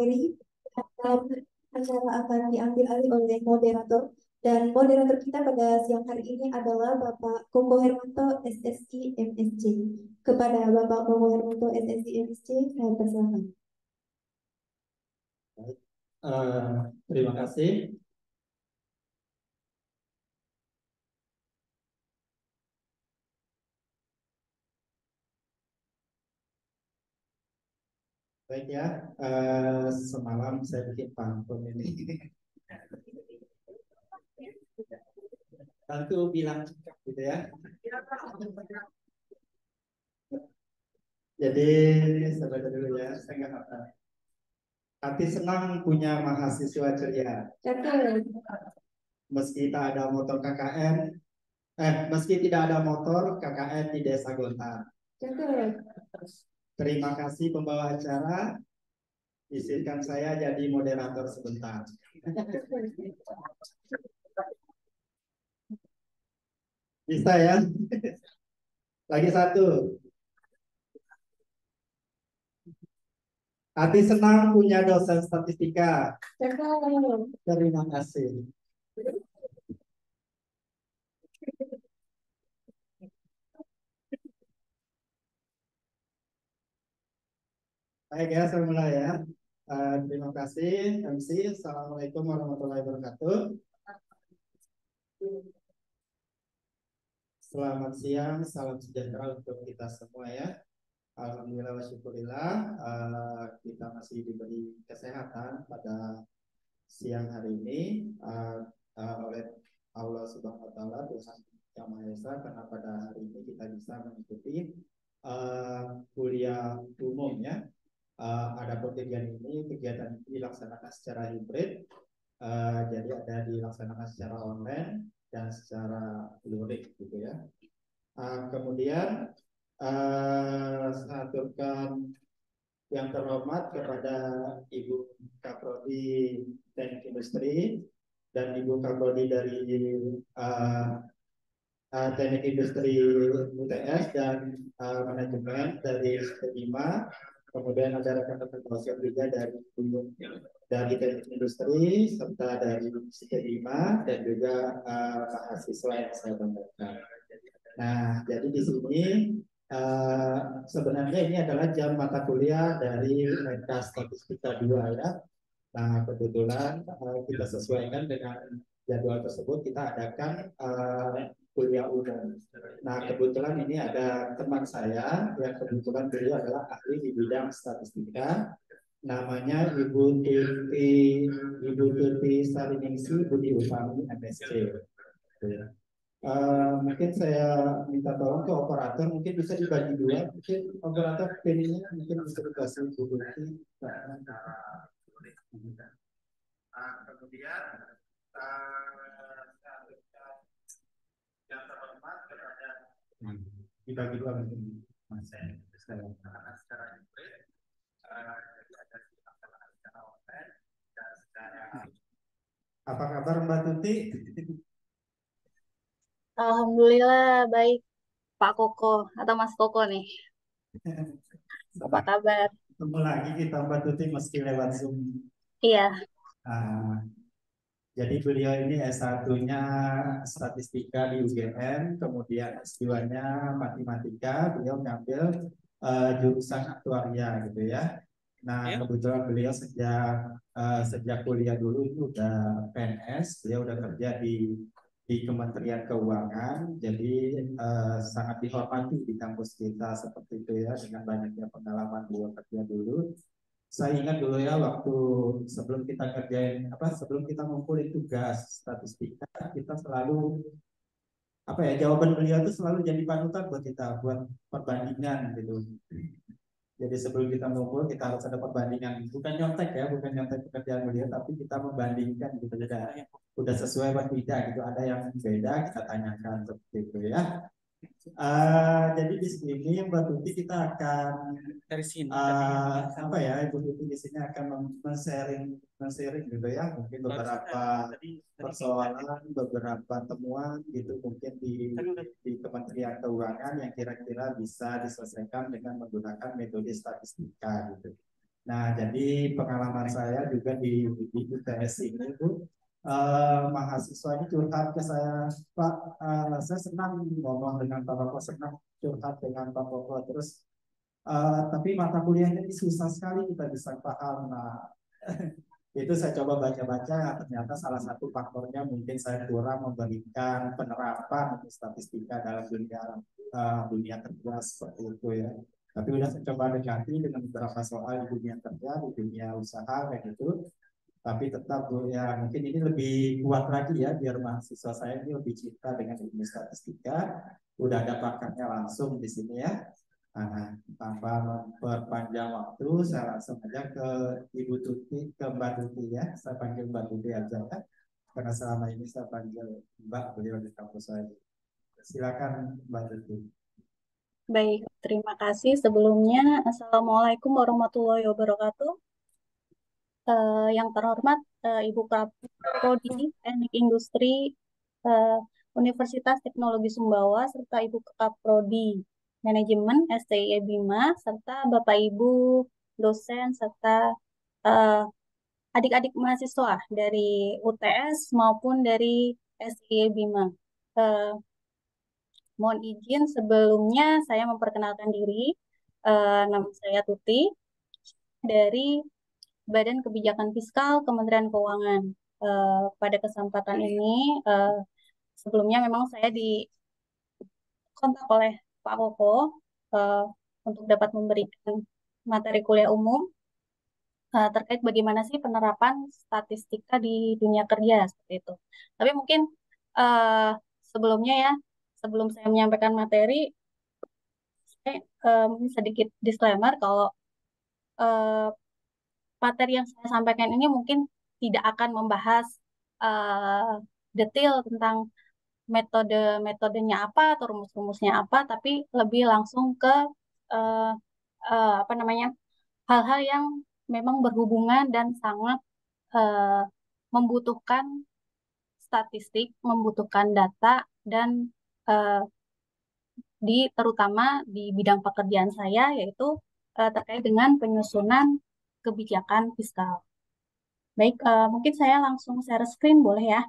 materi. Acara akan diambil alih oleh moderator. Dan moderator kita pada siang hari ini adalah Bapak Koko Hermanto, SSI MSC. Kepada Bapak Koko Hermanto, SSI MSC, saya persilakan. Baik. Terima kasih. Baik ya, semalam saya bikin pantun ini. Tentu bilang cakep gitu ya. Jadi saya baca dulu ya, saya nggak hafal. Hati senang punya mahasiswa ceria. Meski tak ada motor KKN, meski tidak ada motor KKN di Desa Gontar. Terima kasih pembawa acara. Izinkan saya jadi moderator sebentar. Bisa ya? Lagi satu. Hati senang punya dosen statistika. Terima kasih. Baik ya, saya mulai ya. Terima kasih MC. Assalamualaikum warahmatullahi wabarakatuh. Selamat siang, salam sejahtera untuk kita semua ya. Alhamdulillah wa syukurillah, kita masih diberi kesehatan pada siang hari ini oleh Allah Subhanahu wa taala, Tuhan Yang Maha Esa, karena pada hari ini kita bisa mengikuti kuliah umum ya. Adapun kegiatan ini dilaksanakan secara hibrid, jadi ada dilaksanakan secara online dan secara luring gitu ya. Kemudian saya aturkan yang terhormat kepada Ibu Kaprodi Teknik Industri dan Ibu Kaprodi dari Teknik Industri UTS dan manajemen dari ST5. Kemudian ada rekan-rekan dosen juga dari Teknik Industri serta dari ST5 dan juga mahasiswa yang saya banggakan. Nah, jadi di sini sebenarnya ini adalah jam mata kuliah dari MK Statistika 2 ya. Nah, kebetulan kita sesuaikan dengan jadwal tersebut, kita adakan kuliah umum. Nah, kebetulan ini ada teman saya yang kebetulan beliau adalah ahli di bidang statistika. Namanya Ibu Tuti Saliningsi Budi Utami MSc. Mungkin saya minta tolong ke operator, mungkin bisa dibagi dua, mungkin operator pilihnya mungkin bisa dikasih Bu Tuti. Kemudian yang terhormat kepada dibagi dua mungkin Mas sekarang secara hibrid, jadi ada secara online dan secara. Apa kabar Mbak Tuti? Alhamdulillah baik Pak Koko atau Mas Koko nih. Apa kabar? Ketemu lagi kita Mbak Tuti meski lewat Zoom. Iya. Jadi beliau ini S1-nya statistika di UGM, kemudian S2-nya matematika, beliau ngambil jurusan aktuaria gitu ya. Nah, kebetulan beliau sejak kuliah dulu itu udah PNS, beliau udah kerja di Kementerian Keuangan, jadi sangat dihormati di kampus kita seperti itu ya, dengan banyaknya pengalaman beliau kerja dulu. Saya ingat dulu ya waktu sebelum kita sebelum kita ngumpulin tugas statistika, kita selalu jawaban beliau itu selalu jadi panutan buat kita buat perbandingan gitu. Jadi sebelum kita ngumpul kita harus ada perbandingan, bukan nyontek pekerjaan beliau, tapi kita membandingkan gitu. Jadi udah sesuai apa tidak gitu, ada yang beda kita tanyakan seperti itu ya. Jadi di sini Mbak Tuti kita akan dari sini Ibu Tuti di sini akan men-sharing gitu ya, mungkin beberapa persoalan, beberapa temuan gitu mungkin di Kementerian Keuangan yang kira-kira bisa diselesaikan dengan menggunakan metode statistika gitu. Nah, jadi pengalaman saya juga di UTS ini itu mahasiswa ini curhat ke saya, Pak, saya senang ngomong dengan Pak Koko, senang curhat dengan Pak Koko, terus tapi mata kuliahnya ini susah sekali kita bisa paham. Nah, itu saya coba baca-baca, ternyata salah satu faktornya mungkin saya kurang memberikan penerapan statistika dalam dunia kerja seperti itu ya. Tapi udah saya coba dekati dengan beberapa soal di dunia kerja, di dunia usaha kayak gitu. Tapi tetap ya mungkin ini lebih kuat lagi ya biar mahasiswa saya ini lebih cinta dengan ilmu statistika. Udah ada pakatnya langsung di sini ya. Nah, tanpa memperpanjang waktu, saya langsung aja ke Ibu Tuti, ke Mbak Tuti ya. Saya panggil Mbak Tuti aja ya. Karena selama ini saya panggil Mbak, beliau di kampus saya. Silakan Mbak Tuti. Baik, terima kasih sebelumnya. Assalamualaikum warahmatullahi wabarakatuh. Yang terhormat Ibu Prodi Teknik Industri eh, Universitas Teknologi Sumbawa serta Ibu Prodi Manajemen STIE Bima serta Bapak Ibu dosen serta eh, adik-adik mahasiswa dari UTS maupun dari STIE Bima. Eh, Mohon izin sebelumnya saya memperkenalkan diri. Nama saya Tuti dari Badan Kebijakan Fiskal Kementerian Keuangan. Pada kesempatan ini, sebelumnya memang saya dikontak oleh Pak Koko eh, untuk dapat memberikan materi kuliah umum terkait bagaimana sih penerapan statistika di dunia kerja seperti itu. Tapi mungkin eh, sebelumnya ya, sebelum saya menyampaikan materi, saya mungkin sedikit disclaimer kalau eh, materi yang saya sampaikan ini mungkin tidak akan membahas eh, detail tentang metode-metodenya apa atau rumus-rumusnya apa, tapi lebih langsung ke eh, apa namanya hal-hal yang memang berhubungan dan sangat eh, membutuhkan statistik, membutuhkan data dan eh, terutama di bidang pekerjaan saya yaitu terkait dengan penyusunan kebijakan fiskal. Baik, mungkin saya langsung share screen boleh ya?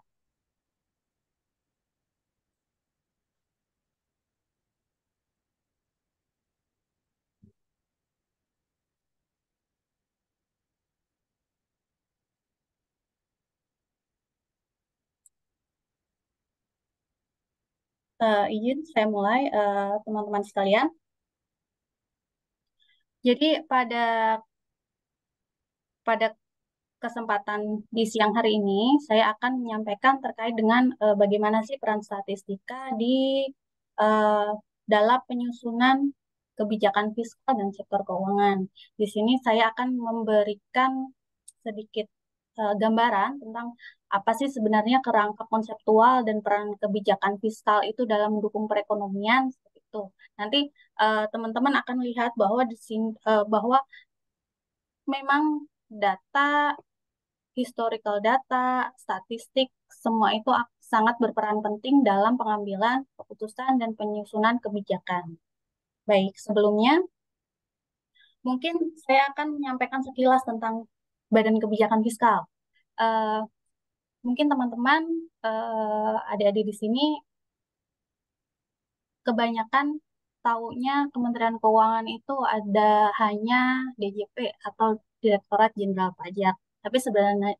Izin saya mulai, teman-teman sekalian. Jadi pada kesempatan di siang hari ini, saya akan menyampaikan terkait dengan bagaimana sih peran statistika eh, dalam penyusunan kebijakan fiskal dan sektor keuangan. Di sini saya akan memberikan sedikit gambaran tentang apa sih sebenarnya kerangka konseptual dan peran kebijakan fiskal itu dalam mendukung perekonomian seperti itu. Nanti teman-teman akan lihat bahwa di sini bahwa memang data, historical data, statistik, semua itu sangat berperan penting dalam pengambilan keputusan dan penyusunan kebijakan. Baik, sebelumnya mungkin saya akan menyampaikan sekilas tentang Badan Kebijakan Fiskal. Eh, Mungkin teman-teman, adik-adik di sini kebanyakan taunya Kementerian Keuangan itu ada hanya DJP atau Direktorat Jenderal Pajak. Tapi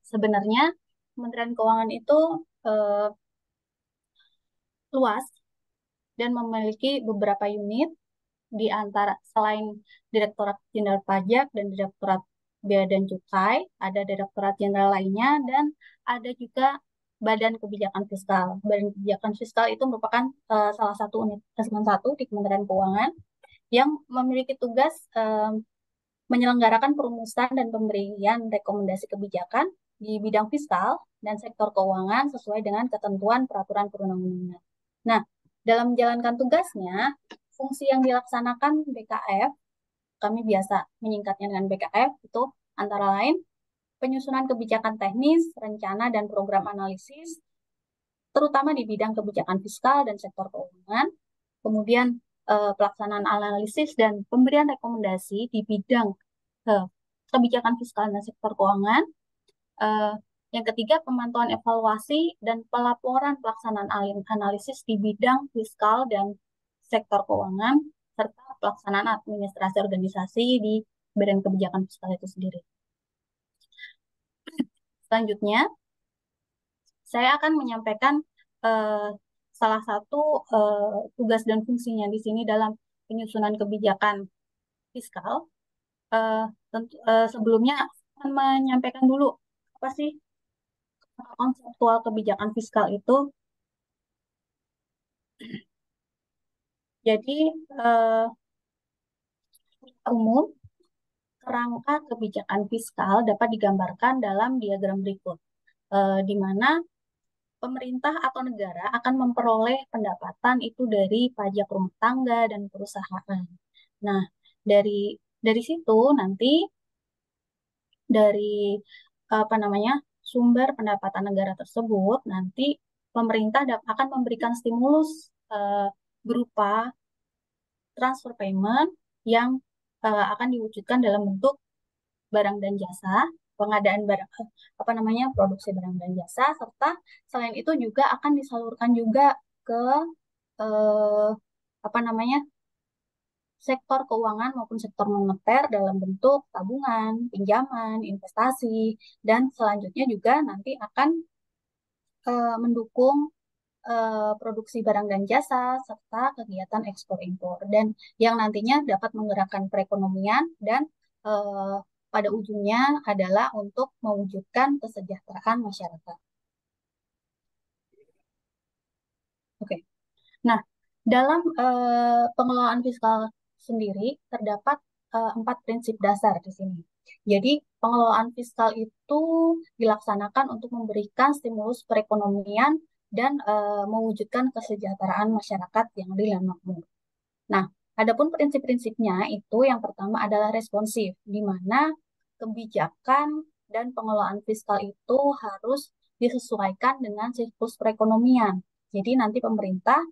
sebenarnya Kementerian Keuangan itu eh, luas dan memiliki beberapa unit di antara selain Direktorat Jenderal Pajak dan Direktorat Bea dan Cukai, ada Direktorat Jenderal lainnya dan ada juga Badan Kebijakan Fiskal. Badan Kebijakan Fiskal itu merupakan salah satu unit eselon 1 di Kementerian Keuangan yang memiliki tugas menyelenggarakan perumusan dan pemberian rekomendasi kebijakan di bidang fiskal dan sektor keuangan sesuai dengan ketentuan peraturan perundang-undangan. Nah, dalam menjalankan tugasnya, fungsi yang dilaksanakan BKF, kami biasa menyingkatnya dengan BKF, itu antara lain penyusunan kebijakan teknis, rencana, dan program analisis, terutama di bidang kebijakan fiskal dan sektor keuangan, kemudian pelaksanaan analisis dan pemberian rekomendasi di bidang kebijakan fiskal dan sektor keuangan. Yang ketiga, pemantauan evaluasi dan pelaporan pelaksanaan analisis di bidang fiskal dan sektor keuangan, serta pelaksanaan administrasi organisasi di badan kebijakan fiskal itu sendiri. Selanjutnya, saya akan menyampaikan salah satu tugas dan fungsinya di sini dalam penyusunan kebijakan fiskal. Sebelumnya akan menyampaikan dulu apa sih konseptual kebijakan fiskal itu. Jadi umum kerangka kebijakan fiskal dapat digambarkan dalam diagram berikut, di mana pemerintah atau negara akan memperoleh pendapatan itu dari pajak rumah tangga dan perusahaan. Nah, dari situ nanti dari apa namanya sumber pendapatan negara tersebut nanti pemerintah akan memberikan stimulus berupa transfer payment yang akan diwujudkan dalam bentuk barang dan jasa, pengadaan barang produksi barang dan jasa, serta selain itu juga akan disalurkan juga ke sektor keuangan maupun sektor moneter dalam bentuk tabungan, pinjaman, investasi, dan selanjutnya juga nanti akan mendukung produksi barang dan jasa serta kegiatan ekspor impor, dan yang nantinya dapat menggerakkan perekonomian dan pada ujungnya adalah untuk mewujudkan kesejahteraan masyarakat. Oke. Nah, dalam pengelolaan fiskal sendiri terdapat 4 prinsip dasar di sini. Jadi, pengelolaan fiskal itu dilaksanakan untuk memberikan stimulus perekonomian dan mewujudkan kesejahteraan masyarakat yang adil dan makmur. Nah, adapun prinsip-prinsipnya itu yang pertama adalah responsif, di mana kebijakan dan pengelolaan fiskal itu harus disesuaikan dengan siklus perekonomian. Jadi nanti pemerintah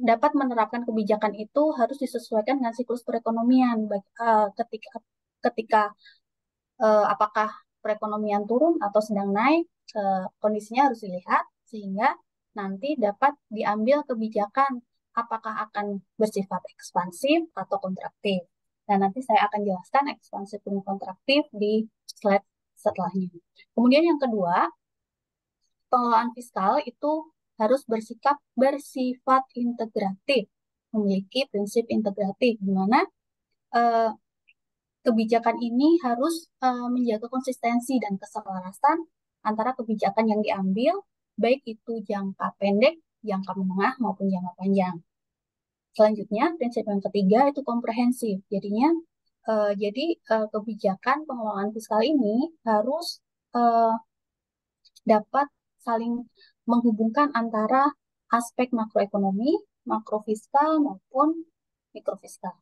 dapat menerapkan kebijakan itu harus disesuaikan dengan siklus perekonomian. Ketika apakah perekonomian turun atau sedang naik, kondisinya harus dilihat sehingga nanti dapat diambil kebijakan apakah akan bersifat ekspansif atau kontraktif. Dan nanti saya akan jelaskan ekspansif dan kontraktif di slide setelahnya. Kemudian yang kedua, pengelolaan fiskal itu harus bersifat integratif, memiliki prinsip integratif, di mana kebijakan ini harus menjaga konsistensi dan keselarasan antara kebijakan yang diambil, baik itu jangka pendek, jangka menengah, maupun jangka panjang. Selanjutnya, prinsip yang ketiga itu komprehensif. Jadi kebijakan pengelolaan fiskal ini harus dapat saling menghubungkan antara aspek makroekonomi, makrofiskal, maupun mikrofiskal.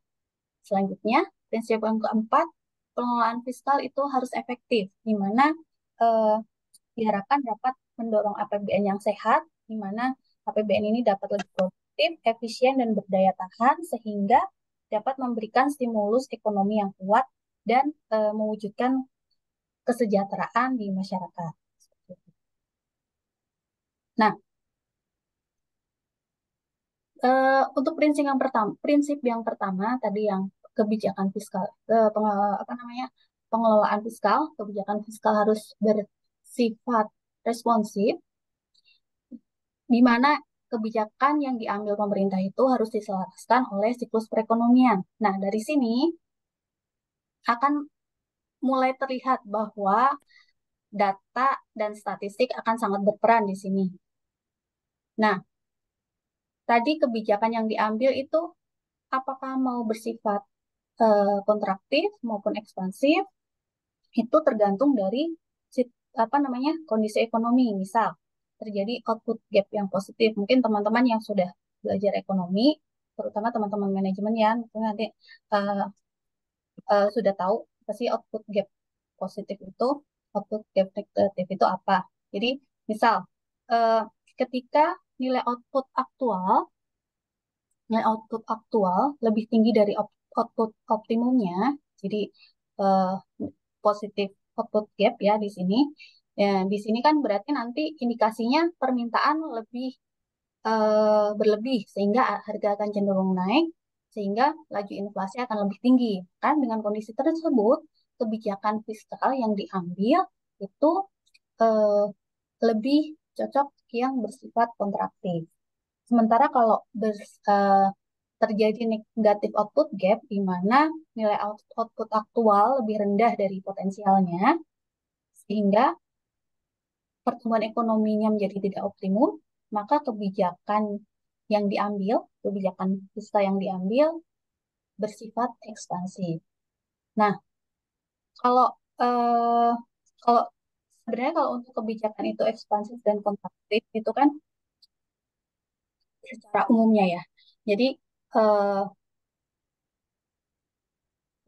Selanjutnya, prinsip yang keempat, pengelolaan fiskal itu harus efektif, di mana diharapkan dapat mendorong APBN yang sehat, di mana APBN ini dapat lebih produktif, efisien, dan berdaya tahan, sehingga dapat memberikan stimulus ekonomi yang kuat dan mewujudkan kesejahteraan di masyarakat. Nah, untuk prinsip yang pertama tadi yang kebijakan fiskal, pengelolaan fiskal, kebijakan fiskal harus bersifat responsif, di mana kebijakan yang diambil pemerintah itu harus diselaraskan oleh siklus perekonomian. Nah, dari sini akan mulai terlihat bahwa data dan statistik akan sangat berperan di sini. Nah, tadi kebijakan yang diambil itu apakah mau bersifat kontraktif maupun ekspansif, itu tergantung dari kondisi ekonomi. Misal terjadi output gap yang positif, mungkin teman-teman yang sudah belajar ekonomi, terutama teman-teman manajemen ya, nanti sudah tahu apa sih output gap positif itu, output gap negatif itu apa. Jadi misal ketika nilai output aktual lebih tinggi dari output optimumnya, jadi eh, positif output gap ya di sini. Ya, di sini kan berarti nanti indikasinya permintaan lebih berlebih sehingga harga akan cenderung naik sehingga laju inflasi akan lebih tinggi. Kan dengan kondisi tersebut, kebijakan fiskal yang diambil itu eh, lebih cocok yang bersifat kontraktif. Sementara kalau terjadi negatif output gap di mana nilai output aktual lebih rendah dari potensialnya, sehingga pertumbuhan ekonominya menjadi tidak optimum, maka kebijakan fiskal yang diambil bersifat ekspansif. Nah, kalau eh, kalau sebenarnya kalau untuk kebijakan itu ekspansif dan kontraktif itu kan secara umumnya ya. Jadi eh,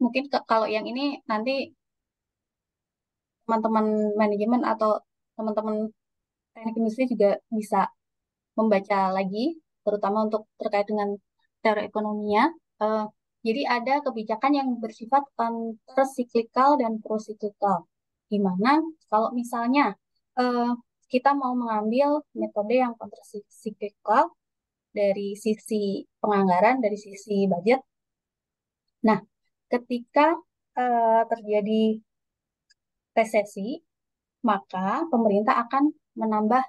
mungkin kalau yang ini nanti teman-teman manajemen atau teman-teman teknik industri juga bisa membaca lagi, terutama untuk terkait dengan teori ekonominya. Eh, jadi ada kebijakan yang bersifat countercyclical dan procyclical. Di mana kalau misalnya eh, kita mau mengambil metode yang countercyclical dari sisi penganggaran, dari sisi budget. Nah, ketika terjadi resesi, maka pemerintah akan menambah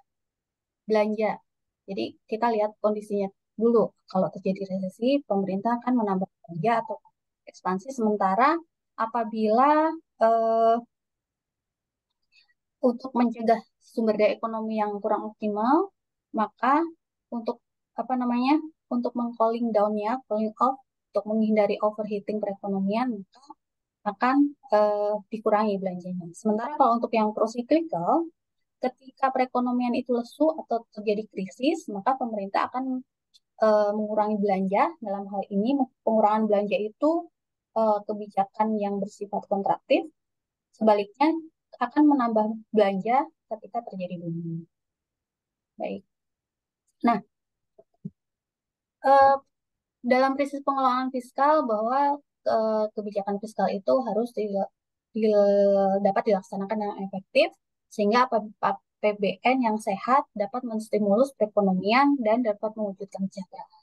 belanja. Jadi kita lihat kondisinya dulu. Kalau terjadi resesi, pemerintah akan menambah belanja atau ekspansi. Sementara apabila eh, untuk mencegah sumber daya ekonomi yang kurang optimal, maka untuk apa namanya, untuk meng-cooling down-nya, cooling off, untuk menghindari overheating perekonomian, maka akan dikurangi belanjanya. Sementara kalau untuk yang pro-cyclical, ketika perekonomian itu lesu atau terjadi krisis, maka pemerintah akan mengurangi belanja. Dalam hal ini, pengurangan belanja itu kebijakan yang bersifat kontraktif. Sebaliknya, akan menambah belanja ketika terjadi booming. Baik. Nah, eh, dalam prinsip pengelolaan fiskal bahwa kebijakan fiskal itu harus dapat dilaksanakan dengan efektif sehingga APBN yang sehat dapat menstimulus perekonomian dan dapat mewujudkan kesejahteraan.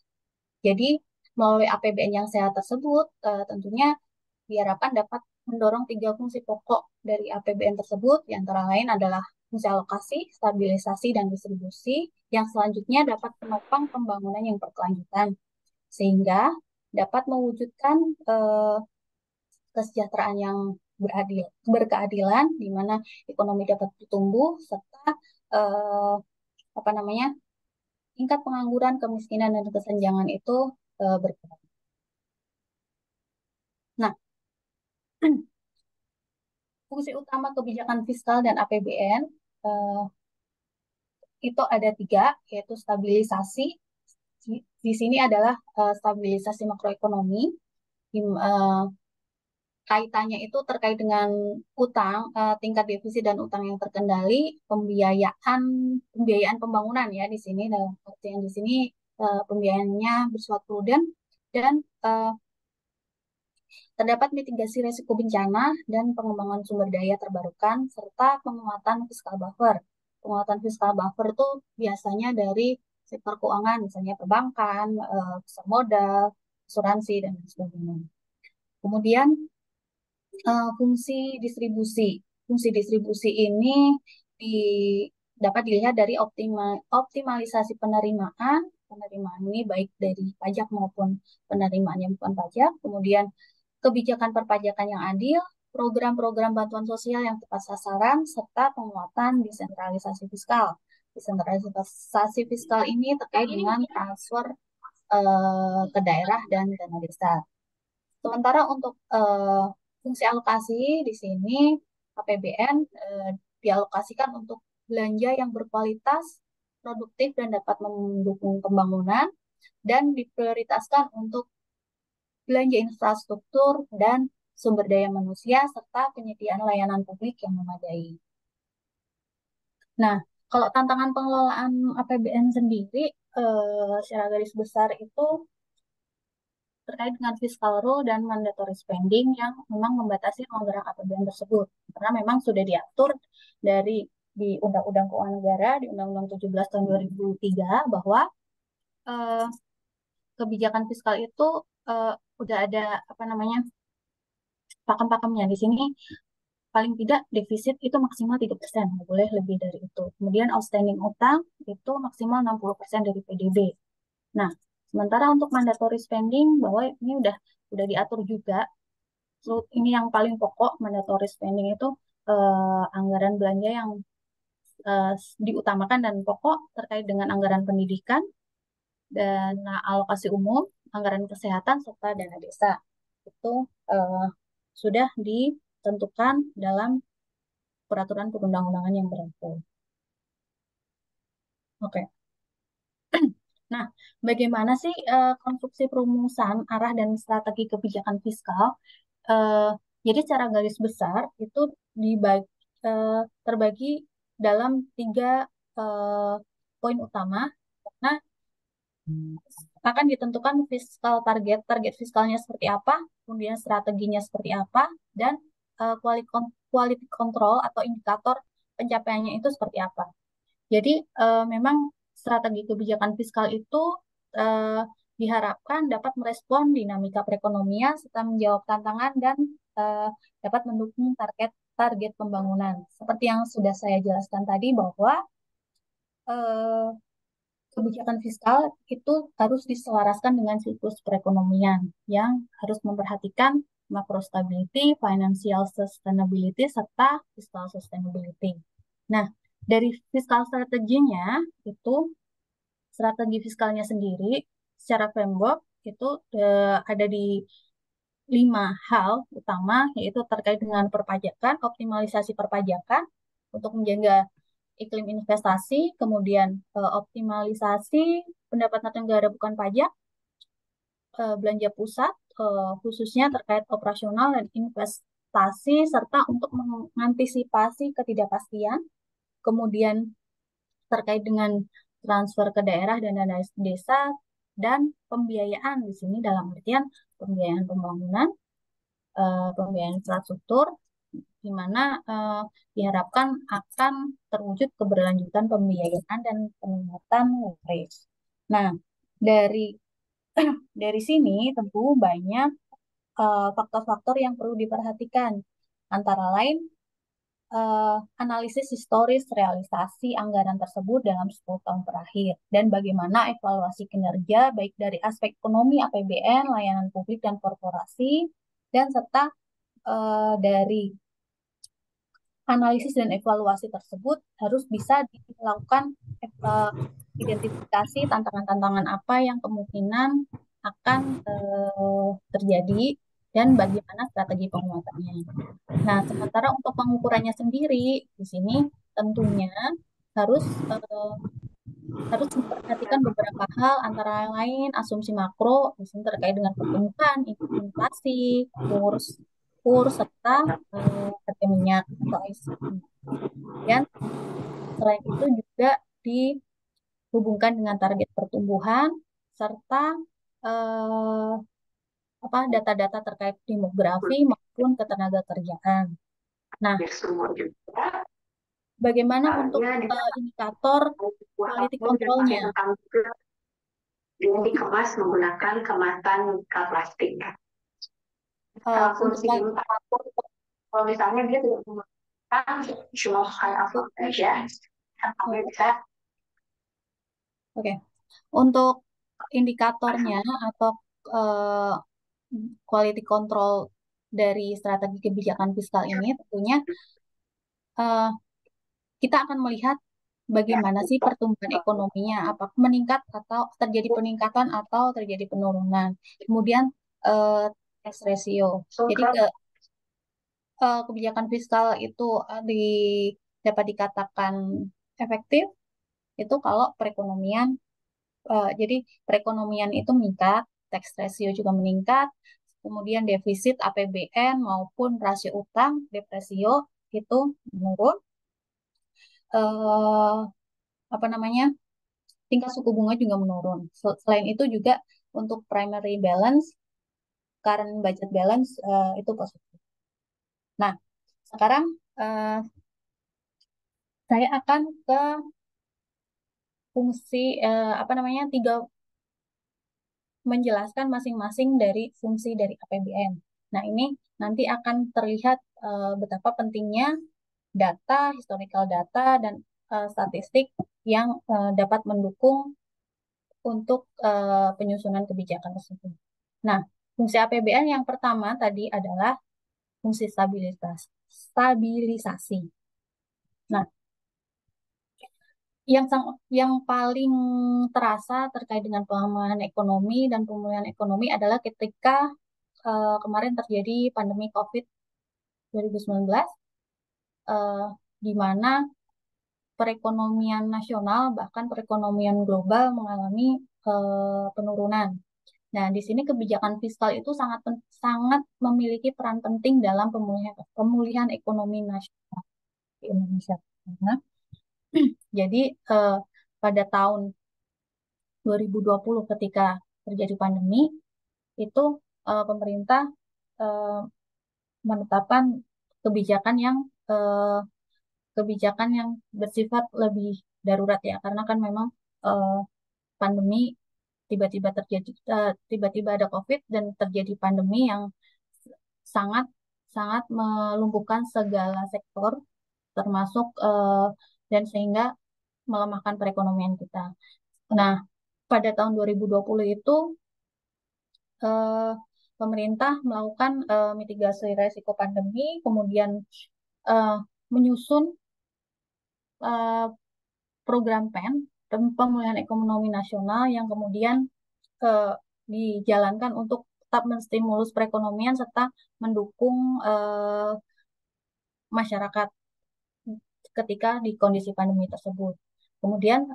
Jadi melalui APBN yang sehat tersebut tentunya diharapkan dapat mendorong 3 fungsi pokok dari APBN tersebut, yang antara lain adalah fungsi alokasi, stabilisasi, dan distribusi, yang selanjutnya dapat menopang pembangunan yang berkelanjutan, sehingga dapat mewujudkan kesejahteraan yang berkeadilan, di mana ekonomi dapat bertumbuh, serta eh, apa namanya, tingkat pengangguran, kemiskinan, dan kesenjangan itu berkurang. Nah, fungsi utama kebijakan fiskal dan APBN itu ada 3, yaitu stabilisasi. Di sini adalah stabilisasi makroekonomi. Kaitannya itu terkait dengan utang, tingkat defisit dan utang yang terkendali, pembiayaan pembangunan ya di sini, dalam artian di sini pembiayaannya bersifat prudent dan terdapat mitigasi risiko bencana dan pengembangan sumber daya terbarukan serta penguatan fiskal buffer. Penguatan fiskal buffer itu biasanya dari sektor keuangan, misalnya perbankan, pasar modal, asuransi dan sebagainya. Kemudian fungsi distribusi. Fungsi distribusi ini di, dapat dilihat dari optimalisasi penerimaan. Penerimaan ini baik dari pajak maupun penerimaan yang bukan pajak. Kemudian kebijakan perpajakan yang adil, program-program bantuan sosial yang tepat sasaran, serta penguatan desentralisasi fiskal. Desentralisasi fiskal ini terkait dengan transfer ke daerah dan dana desa. Sementara untuk fungsi alokasi di sini APBN dialokasikan untuk belanja yang berkualitas, produktif dan dapat mendukung pembangunan dan diprioritaskan untuk belanja infrastruktur dan sumber daya manusia serta penyediaan layanan publik yang memadai. Nah, kalau tantangan pengelolaan APBN sendiri secara garis besar itu terkait dengan fiscal rule dan mandatory spending yang memang membatasi anggaran APBN tersebut. Karena memang sudah diatur di Undang-Undang Keuangan Negara, di Undang-Undang 17 tahun 2003, bahwa eh, kebijakan fiskal itu eh, udah ada apa namanya pakem-pakemnya. Di sini paling tidak defisit itu maksimal 3%, nggak boleh lebih dari itu. Kemudian outstanding utang itu maksimal 60% dari PDB. Nah, sementara untuk mandatory spending bahwa ini udah diatur juga. So, ini yang paling pokok, mandatory spending itu anggaran belanja yang eh, diutamakan dan pokok terkait dengan anggaran pendidikan, dana alokasi umum, anggaran kesehatan, serta dana desa. Itu eh, sudah ditentukan dalam peraturan perundang-undangan yang berlaku. Oke. Nah, bagaimana sih konstruksi perumusan arah dan strategi kebijakan fiskal? Eh, jadi secara garis besar itu dibagi, terbagi dalam tiga eh, poin utama. Nah, akan ditentukan target fiskalnya seperti apa, kemudian strateginya seperti apa, dan quality control atau indikator pencapaiannya itu seperti apa. Jadi memang strategi kebijakan fiskal itu eh, diharapkan dapat merespon dinamika perekonomian serta menjawab tantangan dan eh, dapat mendukung target pembangunan. Seperti yang sudah saya jelaskan tadi bahwa eh, kebijakan fiskal itu harus diselaraskan dengan siklus perekonomian yang harus memperhatikan macro stability, financial sustainability, serta fiscal sustainability. Nah, dari fiskal strateginya itu strategi fiskalnya sendiri secara framework itu ada di 5 hal utama, yaitu terkait dengan perpajakan, optimalisasi perpajakan untuk menjaga iklim investasi, kemudian optimalisasi pendapatan negara bukan pajak, belanja pusat, khususnya terkait operasional dan investasi, serta untuk mengantisipasi ketidakpastian, kemudian terkait dengan transfer ke daerah dan dana desa, dan pembiayaan di sini dalam artian pembiayaan pembangunan, pembiayaan infrastruktur, di mana diharapkan akan terwujud keberlanjutan pembiayaan dan peningkatan leverage. Nah, dari dari sini tentu banyak faktor-faktor yang perlu diperhatikan, antara lain analisis historis realisasi anggaran tersebut dalam 10 tahun terakhir dan bagaimana evaluasi kinerja baik dari aspek ekonomi APBN, layanan publik dan korporasi, dan serta dari analisis dan evaluasi tersebut harus bisa dilakukan identifikasi tantangan-tantangan apa yang kemungkinan akan terjadi dan bagaimana strategi penguatannya. Nah, sementara untuk pengukurannya sendiri, di sini tentunya harus harus memperhatikan beberapa hal, antara lain asumsi makro, di sini terkait dengan pertumbuhan, inflasi, kurs serta harga minyak atau ICP. Dan selain itu juga dihubungkan dengan target pertumbuhan serta eh, data-data terkait demografi maupun ketenaga kerjaan. Nah, bagaimana untuk indikator quality control-nya? Dia dikemas menggunakan kemasan plastik. Fungsi kalau misalnya dia tidak menggunakan cuma kayak apa aja, bisa. Oke, untuk indikatornya atau uh, quality control dari strategi kebijakan fiskal ini tentunya uh, kita akan melihat bagaimana sih pertumbuhan ekonominya, apakah meningkat atau terjadi peningkatan atau terjadi penurunan. Kemudian tax ratio. Jadi kebijakan fiskal itu dapat dikatakan efektif itu kalau jadi perekonomian itu meningkat, tax ratio juga meningkat, kemudian defisit APBN maupun rasio utang, depresio itu menurun. Apa namanya? Tingkat suku bunga juga menurun. Selain itu juga untuk primary balance current budget balance itu positif. Nah, sekarang saya akan ke fungsi menjelaskan masing-masing dari fungsi dari APBN. Nah, ini nanti akan terlihat betapa pentingnya data, historical data, dan statistik yang dapat mendukung untuk penyusunan kebijakan tersebut. Nah, fungsi APBN yang pertama tadi adalah fungsi stabilisasi. Nah, yang paling terasa terkait dengan pelemahan ekonomi dan pemulihan ekonomi adalah ketika kemarin terjadi pandemi COVID 2019, di mana perekonomian nasional bahkan perekonomian global mengalami penurunan. Nah, di sini kebijakan fiskal itu sangat memiliki peran penting dalam pemulihan ekonomi nasional di Indonesia. Nah, jadi pada tahun 2020 ketika terjadi pandemi itu pemerintah menetapkan kebijakan yang bersifat lebih darurat ya, karena kan memang pandemi tiba-tiba terjadi, tiba-tiba ada COVID dan terjadi pandemi yang sangat sangat melumpuhkan segala sektor termasuk dan sehingga melemahkan perekonomian kita. Nah, pada tahun 2020 itu pemerintah melakukan mitigasi risiko pandemi, kemudian menyusun program PEN, pemulihan ekonomi nasional yang kemudian dijalankan untuk tetap menstimulus perekonomian serta mendukung masyarakat ketika di kondisi pandemi tersebut. Kemudian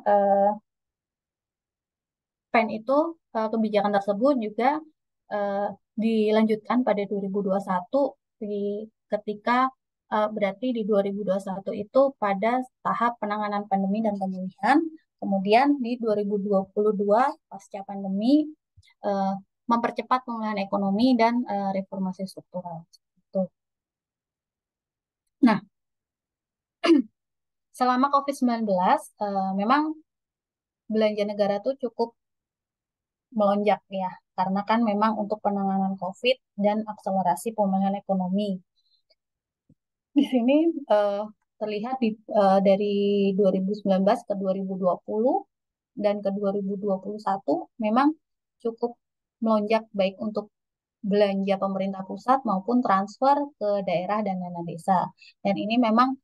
PEN itu kebijakan tersebut juga dilanjutkan pada 2021 ketika berarti di 2021 itu pada tahap penanganan pandemi dan pemulihan. Kemudian di 2022 pasca pandemi mempercepat pemulihan ekonomi dan reformasi struktural. Nah, selama COVID-19 memang belanja negara tuh cukup melonjak ya, karena kan memang untuk penanganan COVID dan akselerasi pemulihan ekonomi. Di sini terlihat dari 2019 ke 2020 dan ke 2021 memang cukup melonjak baik untuk belanja pemerintah pusat maupun transfer ke daerah dan dana desa. Dan ini memang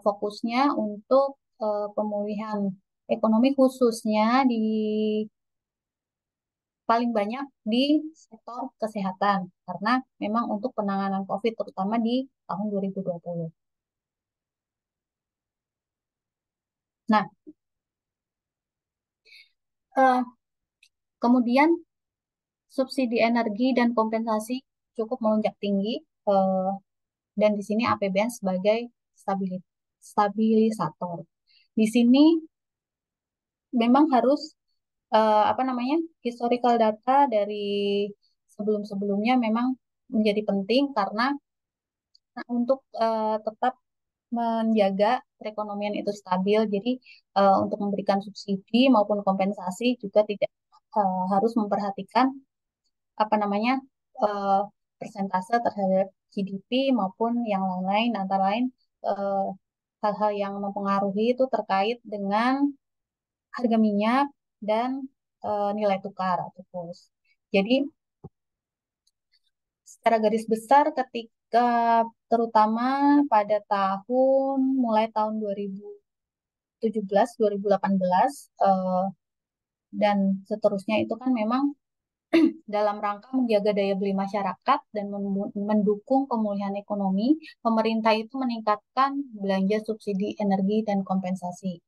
fokusnya untuk pemulihan ekonomi khususnya paling banyak di sektor kesehatan karena memang untuk penanganan COVID terutama di tahun 2020. Nah, kemudian subsidi energi dan kompensasi cukup melonjak tinggi dan di sini APBN sebagai stabilisator. Di sini memang harus historical data dari sebelum-sebelumnya memang menjadi penting karena untuk tetap menjaga perekonomian itu stabil. Jadi untuk memberikan subsidi maupun kompensasi juga tidak harus memperhatikan persentase terhadap GDP maupun yang lain-lain, antara lain hal-hal yang mempengaruhi itu terkait dengan harga minyak dan nilai tukar atau kurs. Jadi secara garis besar ketika terutama pada mulai tahun 2017, 2018 dan seterusnya itu kan memang dalam rangka menjaga daya beli masyarakat dan mendukung pemulihan ekonomi, pemerintah itu meningkatkan belanja subsidi energi dan kompensasi.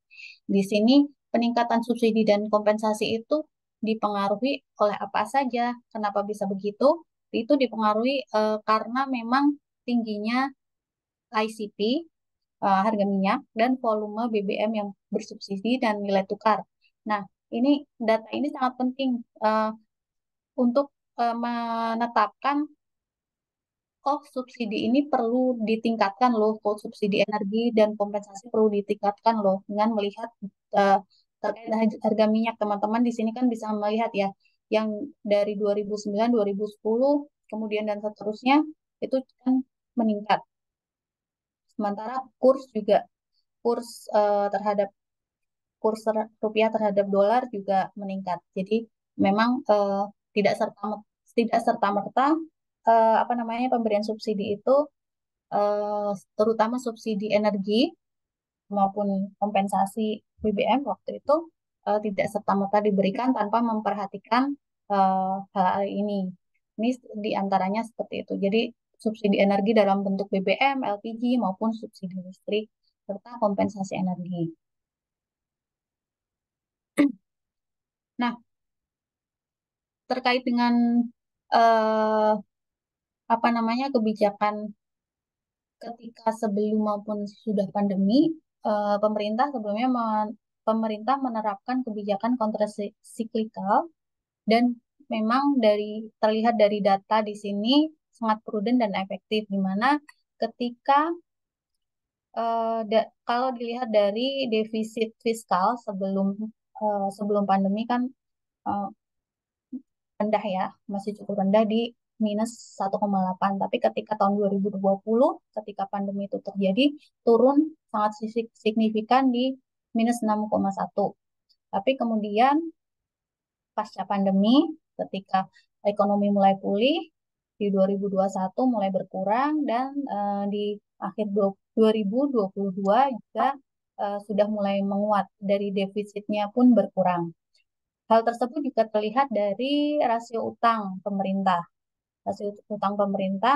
Di sini peningkatan subsidi dan kompensasi itu dipengaruhi oleh apa saja? Kenapa bisa begitu? Itu dipengaruhi karena memang tingginya ICP, harga minyak, dan volume BBM yang bersubsidi dan nilai tukar. Nah, data ini sangat penting untuk menetapkan, oh subsidi ini perlu ditingkatkan loh, kok subsidi energi dan kompensasi perlu ditingkatkan loh, dengan melihat uh, terkait harga minyak. Teman-teman di sini kan bisa melihat ya, yang dari 2009, 2010, kemudian dan seterusnya itu kan meningkat. Sementara kurs juga, kurs terhadap kurs rupiah terhadap dolar juga meningkat. Jadi memang tidak serta merta apa namanya, pemberian subsidi itu terutama subsidi energi maupun kompensasi BBM waktu itu tidak serta merta diberikan tanpa memperhatikan hal ini. Ini diantaranya seperti itu. Jadi subsidi energi dalam bentuk BBM, LPG maupun subsidi listrik serta kompensasi energi. Nah, terkait dengan eh, apa namanya, kebijakan ketika sebelum maupun sudah pandemi, pemerintah sebelumnya pemerintah menerapkan kebijakan kontrasiklikal, dan memang terlihat dari data di sini sangat prudent dan efektif, di mana ketika kalau dilihat dari defisit fiskal sebelum pandemi kan eh, rendah ya, masih cukup rendah di minus 1,8. Tapi ketika tahun 2020, ketika pandemi itu terjadi, turun sangat signifikan di minus 6,1. Tapi kemudian pasca pandemi, ketika ekonomi mulai pulih, di 2021 mulai berkurang, dan di akhir 2022 juga sudah mulai menguat, dari defisitnya pun berkurang. Hal tersebut juga terlihat dari rasio utang pemerintah. Rasio utang pemerintah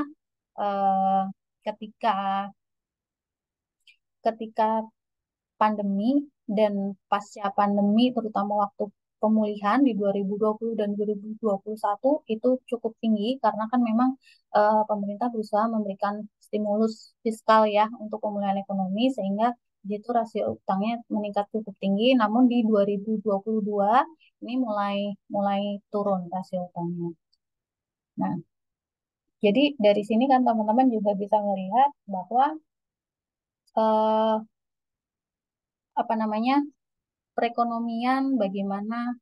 eh, ketika ketika pandemi dan pasca pandemi, terutama waktu pemulihan di 2020 dan 2021 itu cukup tinggi, karena kan memang pemerintah berusaha memberikan stimulus fiskal ya untuk pemulihan ekonomi, sehingga itu rasio utangnya meningkat cukup tinggi. Namun di 2022 ini mulai mulai turun rasio utangnya. Nah, jadi dari sini kan teman-teman juga bisa melihat bahwa eh, apa namanya, perekonomian, bagaimana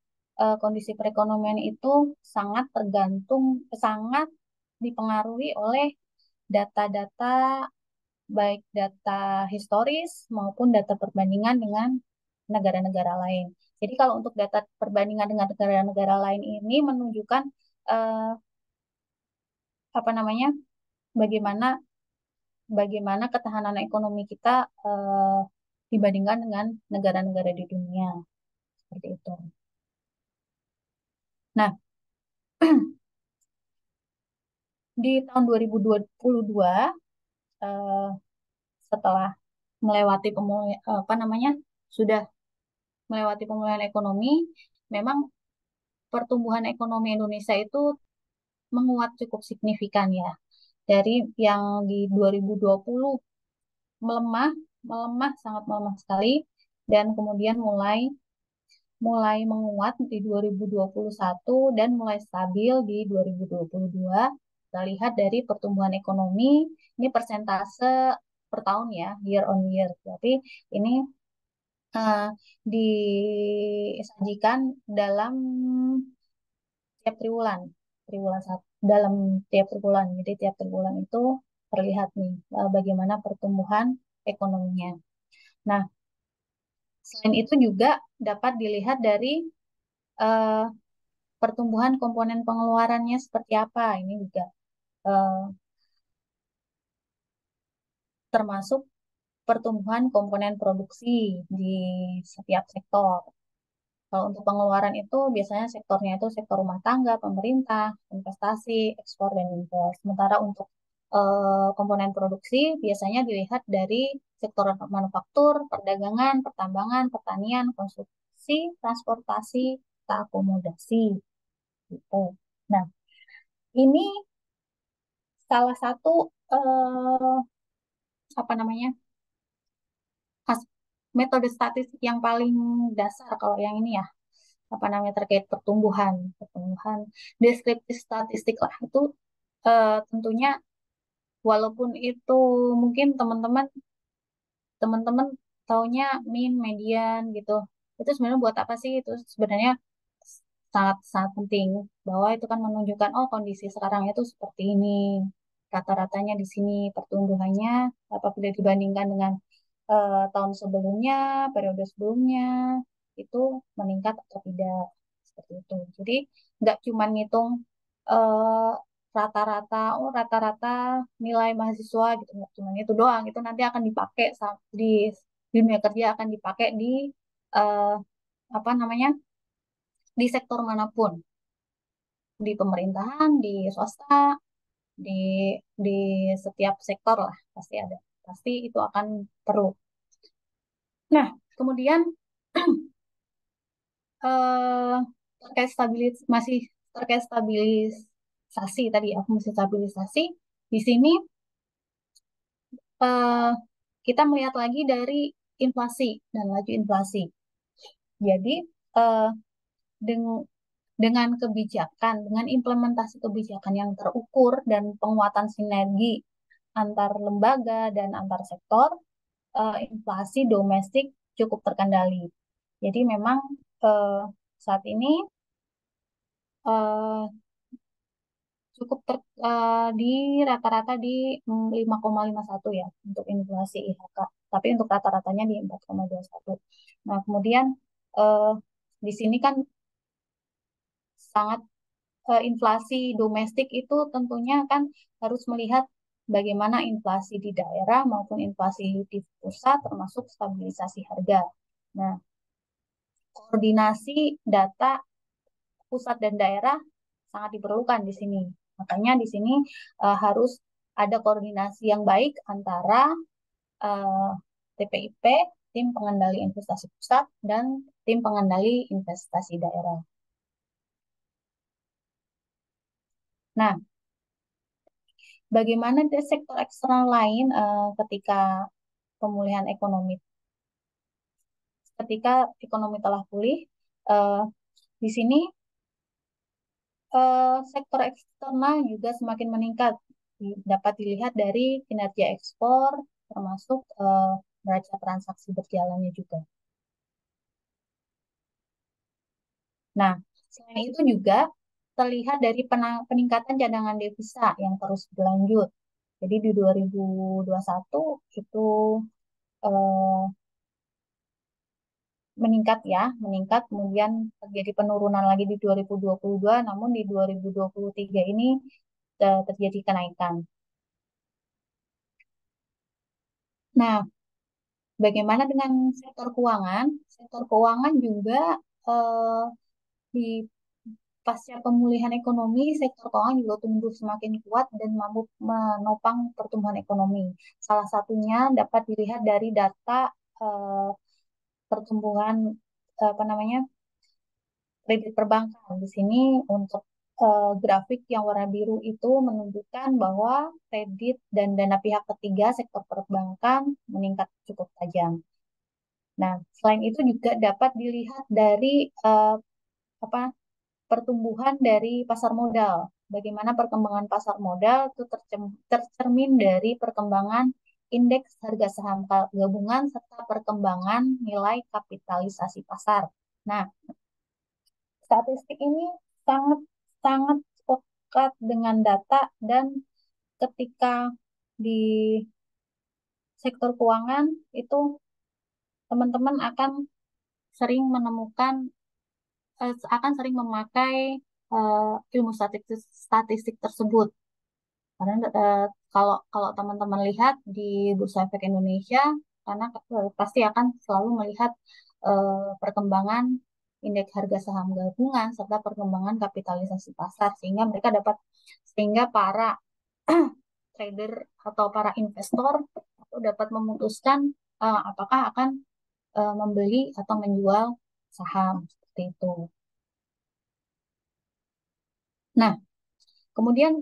kondisi perekonomian itu sangat tergantung, sangat dipengaruhi oleh data-data, baik data historis maupun data perbandingan dengan negara-negara lain. Jadi kalau untuk data perbandingan dengan negara-negara lain ini menunjukkan eh, apa namanya, bagaimana bagaimana ketahanan ekonomi kita eh, dibandingkan dengan negara-negara di dunia, seperti itu. Nah, di tahun 2022 eh, setelah melewati apa namanya, sudah melewati pemulihan ekonomi, memang pertumbuhan ekonomi Indonesia itu menguat cukup signifikan ya. Dari yang di 2020 melemah, melemah sangat melemah sekali, dan kemudian mulai mulai menguat di 2021 dan mulai stabil di 2022. Kita lihat dari pertumbuhan ekonomi, ini persentase per tahun ya, year on year. Tapi ini eh, disajikan dalam tiap triwulan, triwulan satu, dalam tiap triwulan. Jadi tiap triwulan itu terlihat nih bagaimana pertumbuhan ekonominya. Nah, selain itu juga dapat dilihat dari eh, pertumbuhan komponen pengeluarannya seperti apa. Ini juga eh, termasuk pertumbuhan komponen produksi di setiap sektor. Kalau untuk pengeluaran itu biasanya sektornya itu sektor rumah tangga, pemerintah, investasi, ekspor, dan impor. Sementara untuk komponen produksi biasanya dilihat dari sektor manufaktur, perdagangan, pertambangan, pertanian, konstruksi, transportasi, akomodasi. Gitu. Nah, ini salah satu eh, apa namanya, metode statistik yang paling dasar kalau yang ini ya, apa namanya terkait pertumbuhan, deskriptif statistik lah itu tentunya walaupun itu mungkin teman-teman taunya min, median gitu. Itu sebenarnya buat apa sih? Itu sebenarnya sangat sangat penting bahwa itu kan menunjukkan oh kondisi sekarang itu seperti ini. Rata-ratanya di sini pertumbuhannya apabila dibandingkan dengan tahun sebelumnya, periode sebelumnya itu meningkat atau tidak seperti itu. Jadi nggak cuma ngitung eh, rata-rata, oh rata-rata nilai mahasiswa gitu, nggak cuma itu doang. Itu nanti akan dipakai di dunia kerja akan dipakai di eh, apa namanya di sektor manapun, di pemerintahan, di swasta, di di setiap sektor lah pasti ada, pasti itu akan perlu. Nah, kemudian eh, terkait masih terkait stabilisasi tadi aku masih stabilisasi di sini eh, kita melihat lagi dari inflasi dan laju inflasi. Jadi eh, deng- dengan kebijakan, dengan implementasi kebijakan yang terukur dan penguatan sinergi antar lembaga dan antar sektor, inflasi domestik cukup terkendali. Jadi memang eh, saat ini eh, cukup di rata-rata di 5,51 ya untuk inflasi IHK. Tapi untuk rata-ratanya di 4,21. Nah, kemudian eh, di sini kan sangat inflasi domestik itu tentunya kan harus melihat bagaimana inflasi di daerah maupun inflasi di pusat termasuk stabilisasi harga. Nah, koordinasi data pusat dan daerah sangat diperlukan di sini. Makanya di sini harus ada koordinasi yang baik antara uh, TPIP, tim pengendali investasi pusat, dan tim pengendali investasi daerah. Nah, bagaimana di sektor eksternal lain ketika pemulihan ekonomi, ketika ekonomi telah pulih, uh, di sini sektor eksternal juga semakin meningkat. Dapat dilihat dari kinerja ekspor, termasuk neraca transaksi berjalannya juga. Nah, selain itu juga terlihat dari peningkatan cadangan devisa yang terus berlanjut. Jadi di 2021 itu eh, meningkat ya, meningkat, kemudian terjadi penurunan lagi di 2022, namun di 2023 ini terjadi kenaikan. Nah, bagaimana dengan sektor keuangan? Sektor keuangan juga eh, di pasca pemulihan ekonomi, sektor keuangan juga tumbuh semakin kuat dan mampu menopang pertumbuhan ekonomi. Salah satunya dapat dilihat dari data eh, pertumbuhan apa namanya kredit perbankan. Di sini untuk grafik yang warna biru itu menunjukkan bahwa kredit dan dana pihak ketiga sektor perbankan meningkat cukup tajam. Nah, selain itu juga dapat dilihat dari apa pertumbuhan dari pasar modal. Bagaimana perkembangan pasar modal itu tercermin dari perkembangan indeks harga saham gabungan serta perkembangan nilai kapitalisasi pasar. Nah, statistik ini sangat sangat pekat dengan data dan ketika di sektor keuangan itu teman-teman sering menemukan akan sering memakai ilmu statistik tersebut. Karena kalau kalau teman-teman lihat di Bursa Efek Indonesia, karena pasti akan selalu melihat perkembangan indeks harga saham gabungan serta perkembangan kapitalisasi pasar sehingga para trader atau para investor itu dapat memutuskan apakah akan membeli atau menjual saham seperti itu. Nah, kemudian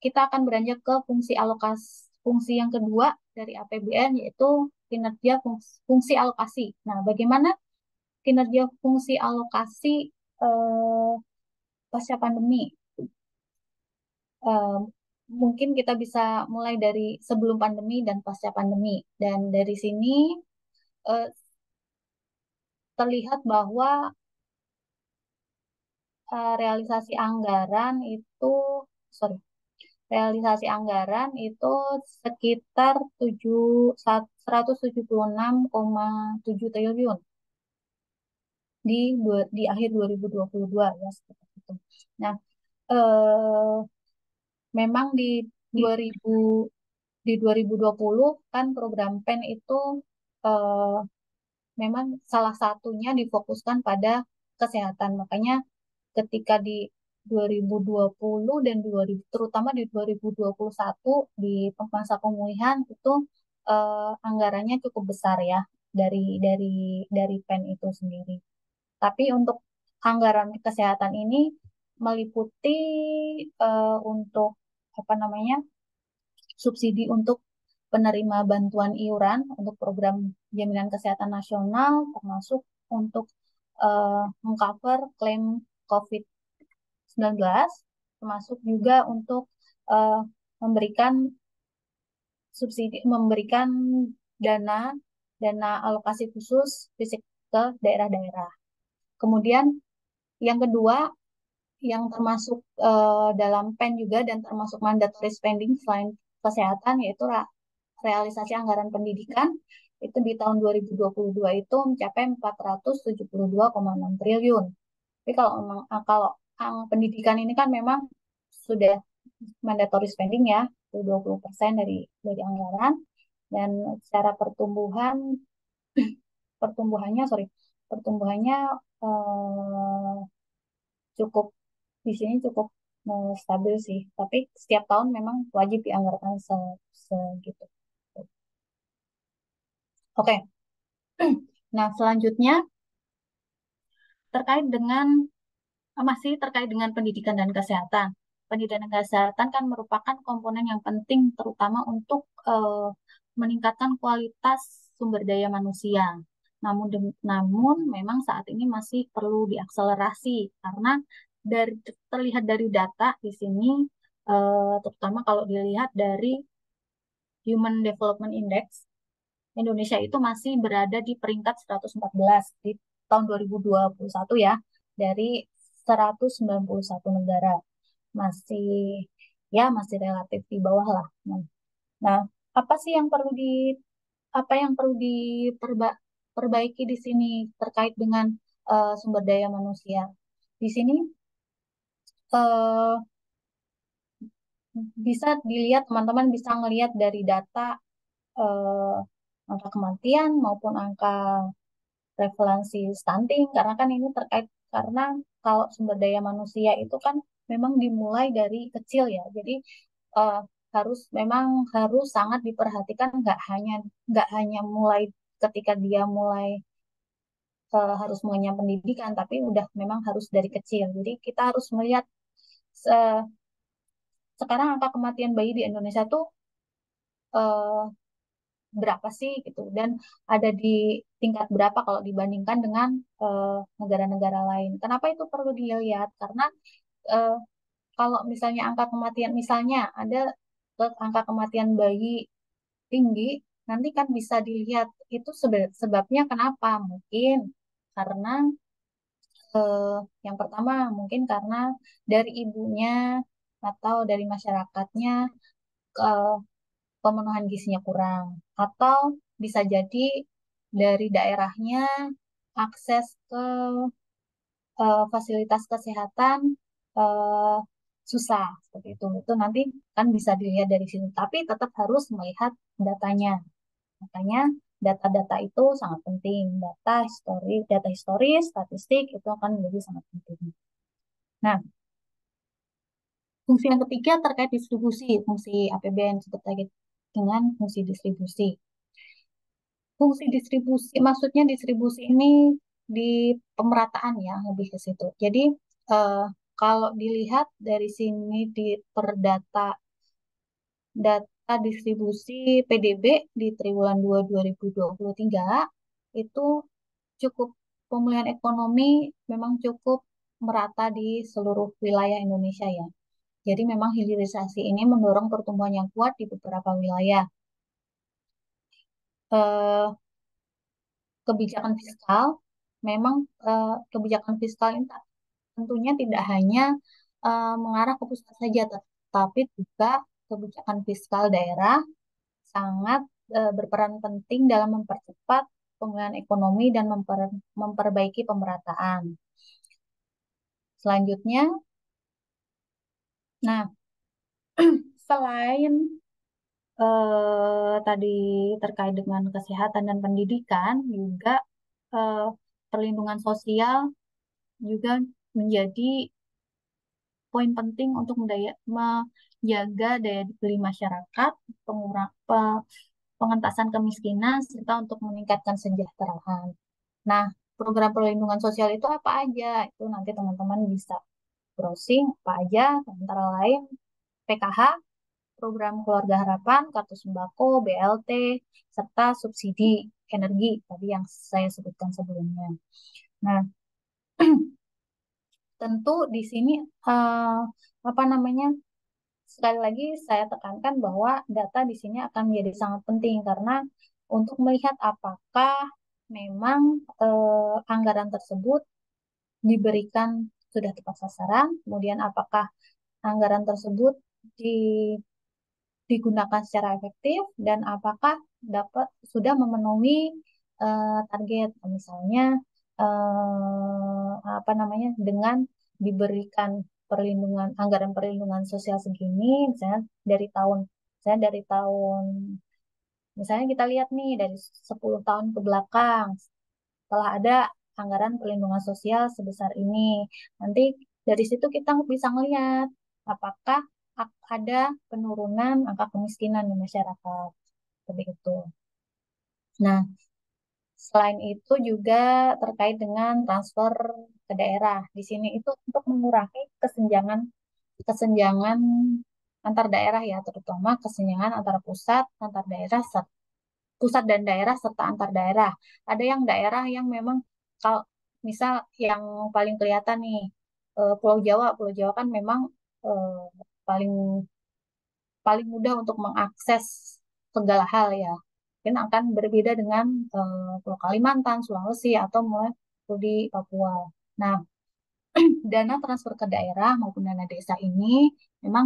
kita akan beranjak ke fungsi yang kedua dari APBN yaitu kinerja fungsi alokasi. Nah, bagaimana kinerja fungsi alokasi pasca pandemi. Eh, Mungkin kita bisa mulai dari sebelum pandemi dan pasca pandemi. Dan dari sini eh, terlihat bahwa realisasi anggaran itu, sorry, realisasi anggaran itu sekitar 176,7 triliun di akhir 2022 ya seperti itu. Nah, eh, memang 2000 di 2020 kan program PEN itu eh, memang salah satunya difokuskan pada kesehatan. Makanya ketika di 2020 dan terutama di 2021 di masa pemulihan itu anggarannya cukup besar ya dari PEN itu sendiri. Tapi untuk anggaran kesehatan ini meliputi untuk apa namanya subsidi untuk penerima bantuan iuran untuk program jaminan kesehatan nasional, termasuk untuk mengcover klaim COVID-19, termasuk juga untuk uh, memberikan memberikan dana dana alokasi khusus fisik ke daerah-daerah. Kemudian yang kedua yang termasuk dalam PEN juga dan termasuk mandatory spending selain kesehatan yaitu realisasi anggaran pendidikan itu di tahun 2022 itu mencapai 472,6 triliun. Tapi kalau pendidikan ini kan memang sudah mandatory spending ya, 20% dari anggaran dan secara pertumbuhannya eh, cukup di sini cukup stabil sih. Tapi setiap tahun memang wajib dianggarkan segitu. Oke. Nah, selanjutnya terkait dengan masih terkait dengan pendidikan dan kesehatan. Pendidikan dan kesehatan kan merupakan komponen yang penting terutama untuk meningkatkan kualitas sumber daya manusia. Namun memang saat ini masih perlu diakselerasi karena terlihat dari data di sini terutama kalau dilihat dari Human Development Index Indonesia itu masih berada di peringkat 114 di tahun 2021 ya, dari 191 negara. Masih masih relatif di bawah lah. Nah, apa sih yang perlu diperbaiki di sini terkait dengan sumber daya manusia? Di sini uh, bisa dilihat teman-teman bisa melihat dari data uh, angka kematian maupun angka prevalensi stunting karena kan ini terkait karena kalau sumber daya manusia itu kan memang dimulai dari kecil ya jadi eh, memang harus sangat diperhatikan nggak hanya mulai ketika dia mulai harus mengenyam pendidikan tapi udah memang harus dari kecil jadi kita harus melihat eh, sekarang angka kematian bayi di Indonesia tuh eh, berapa sih gitu dan ada di tingkat berapa kalau dibandingkan dengan negara-negara lain. Kenapa itu perlu dilihat? Karena eh, kalau misalnya angka kematian misalnya ada angka kematian bayi tinggi, nanti kan bisa dilihat itu sebabnya kenapa? Mungkin karena eh, yang pertama mungkin karena dari ibunya atau dari masyarakatnya eh, pemenuhan gizinya kurang atau bisa jadi dari daerahnya akses ke fasilitas kesehatan eh, susah seperti itu. Itu nanti kan bisa dilihat dari sini, tapi tetap harus melihat datanya. Makanya data-data itu sangat penting. Data historis, statistik itu akan menjadi sangat penting. Nah, fungsi yang ketiga terkait distribusi, fungsi APBN terkait dengan fungsi distribusi. Fungsi distribusi, maksudnya distribusi ini di pemerataan ya, lebih ke situ. Jadi eh, kalau dilihat dari sini di perdata data distribusi PDB di triwulan 2 2023 itu cukup pemulihan ekonomi memang cukup merata di seluruh wilayah Indonesia ya. Jadi memang hilirisasi ini mendorong pertumbuhan yang kuat di beberapa wilayah. Eh, kebijakan fiskal, memang kebijakan fiskal ini tentunya tidak hanya mengarah ke pusat saja, tetapi juga kebijakan fiskal daerah sangat berperan penting dalam mempercepat pemulihan ekonomi dan memperbaiki pemerataan. Selanjutnya, nah selain tadi terkait dengan kesehatan dan pendidikan, juga eh, perlindungan sosial juga menjadi poin penting untuk menjaga daya beli masyarakat, pengentasan kemiskinan, serta untuk meningkatkan kesejahteraan. Nah, program perlindungan sosial itu apa aja? Itu nanti teman-teman bisa browsing apa aja, antara lain PKH, program keluarga harapan, kartu sembako, BLT, serta subsidi energi tadi yang saya sebutkan sebelumnya. Nah, tentu di sini eh, apa namanya? Sekali lagi saya tekankan bahwa data di sini akan menjadi sangat penting karena untuk melihat apakah memang anggaran tersebut diberikan sudah tepat sasaran, kemudian apakah anggaran tersebut di- digunakan secara efektif dan apakah dapat sudah memenuhi target, misalnya apa namanya dengan diberikan anggaran perlindungan sosial segini, misalnya dari tahun misalnya kita lihat nih dari 10 tahun ke belakang telah ada anggaran perlindungan sosial sebesar ini. Nanti dari situ kita bisa melihat apakah ada penurunan angka kemiskinan di masyarakat. Seperti itu. Nah, selain itu juga terkait dengan transfer ke daerah. Di sini itu untuk mengurangi kesenjangan antar daerah ya, terutama kesenjangan antara pusat dan daerah serta antar daerah. Ada yang daerah yang memang kalau misal yang paling kelihatan nih Pulau Jawa. Pulau Jawa kan memang eh, paling paling mudah untuk mengakses segala hal ya. Mungkin akan berbeda dengan Pulau Kalimantan, Sulawesi atau mulai di Papua. Nah, dana transfer ke daerah maupun dana desa ini memang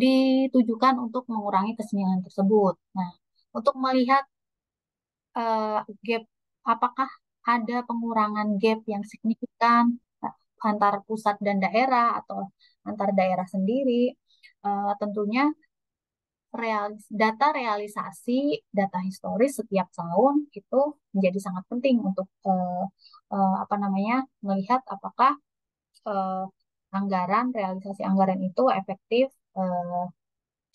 ditujukan untuk mengurangi kesenjangan tersebut. Nah, untuk melihat gap, apakah ada pengurangan gap yang signifikan antar pusat dan daerah atau antar daerah sendiri, tentunya data realisasi, data historis setiap tahun itu menjadi sangat penting untuk apa namanya melihat apakah eh, realisasi anggaran itu efektif eh,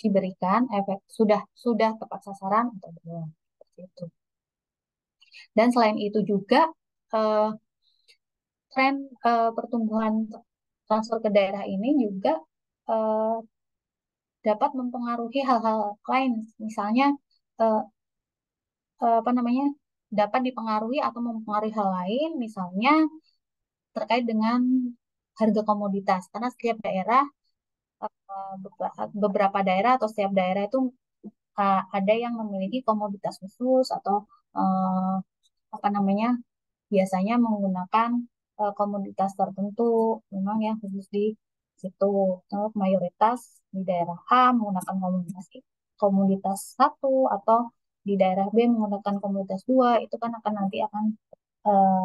diberikan, sudah tepat sasaran atau belum. Seperti itu. Dan selain itu juga eh, tren pertumbuhan transfer ke daerah ini juga eh, dapat mempengaruhi hal-hal lain, misalnya eh, apa namanya dapat dipengaruhi atau mempengaruhi hal lain, misalnya terkait dengan harga komoditas, karena setiap daerah beberapa daerah atau setiap daerah itu ada yang memiliki komoditas khusus atau eh, apa namanya biasanya menggunakan komoditas tertentu memang yang khusus di situ. Mayoritas di daerah A menggunakan komoditas satu atau di daerah B menggunakan komoditas dua, itu kan nanti akan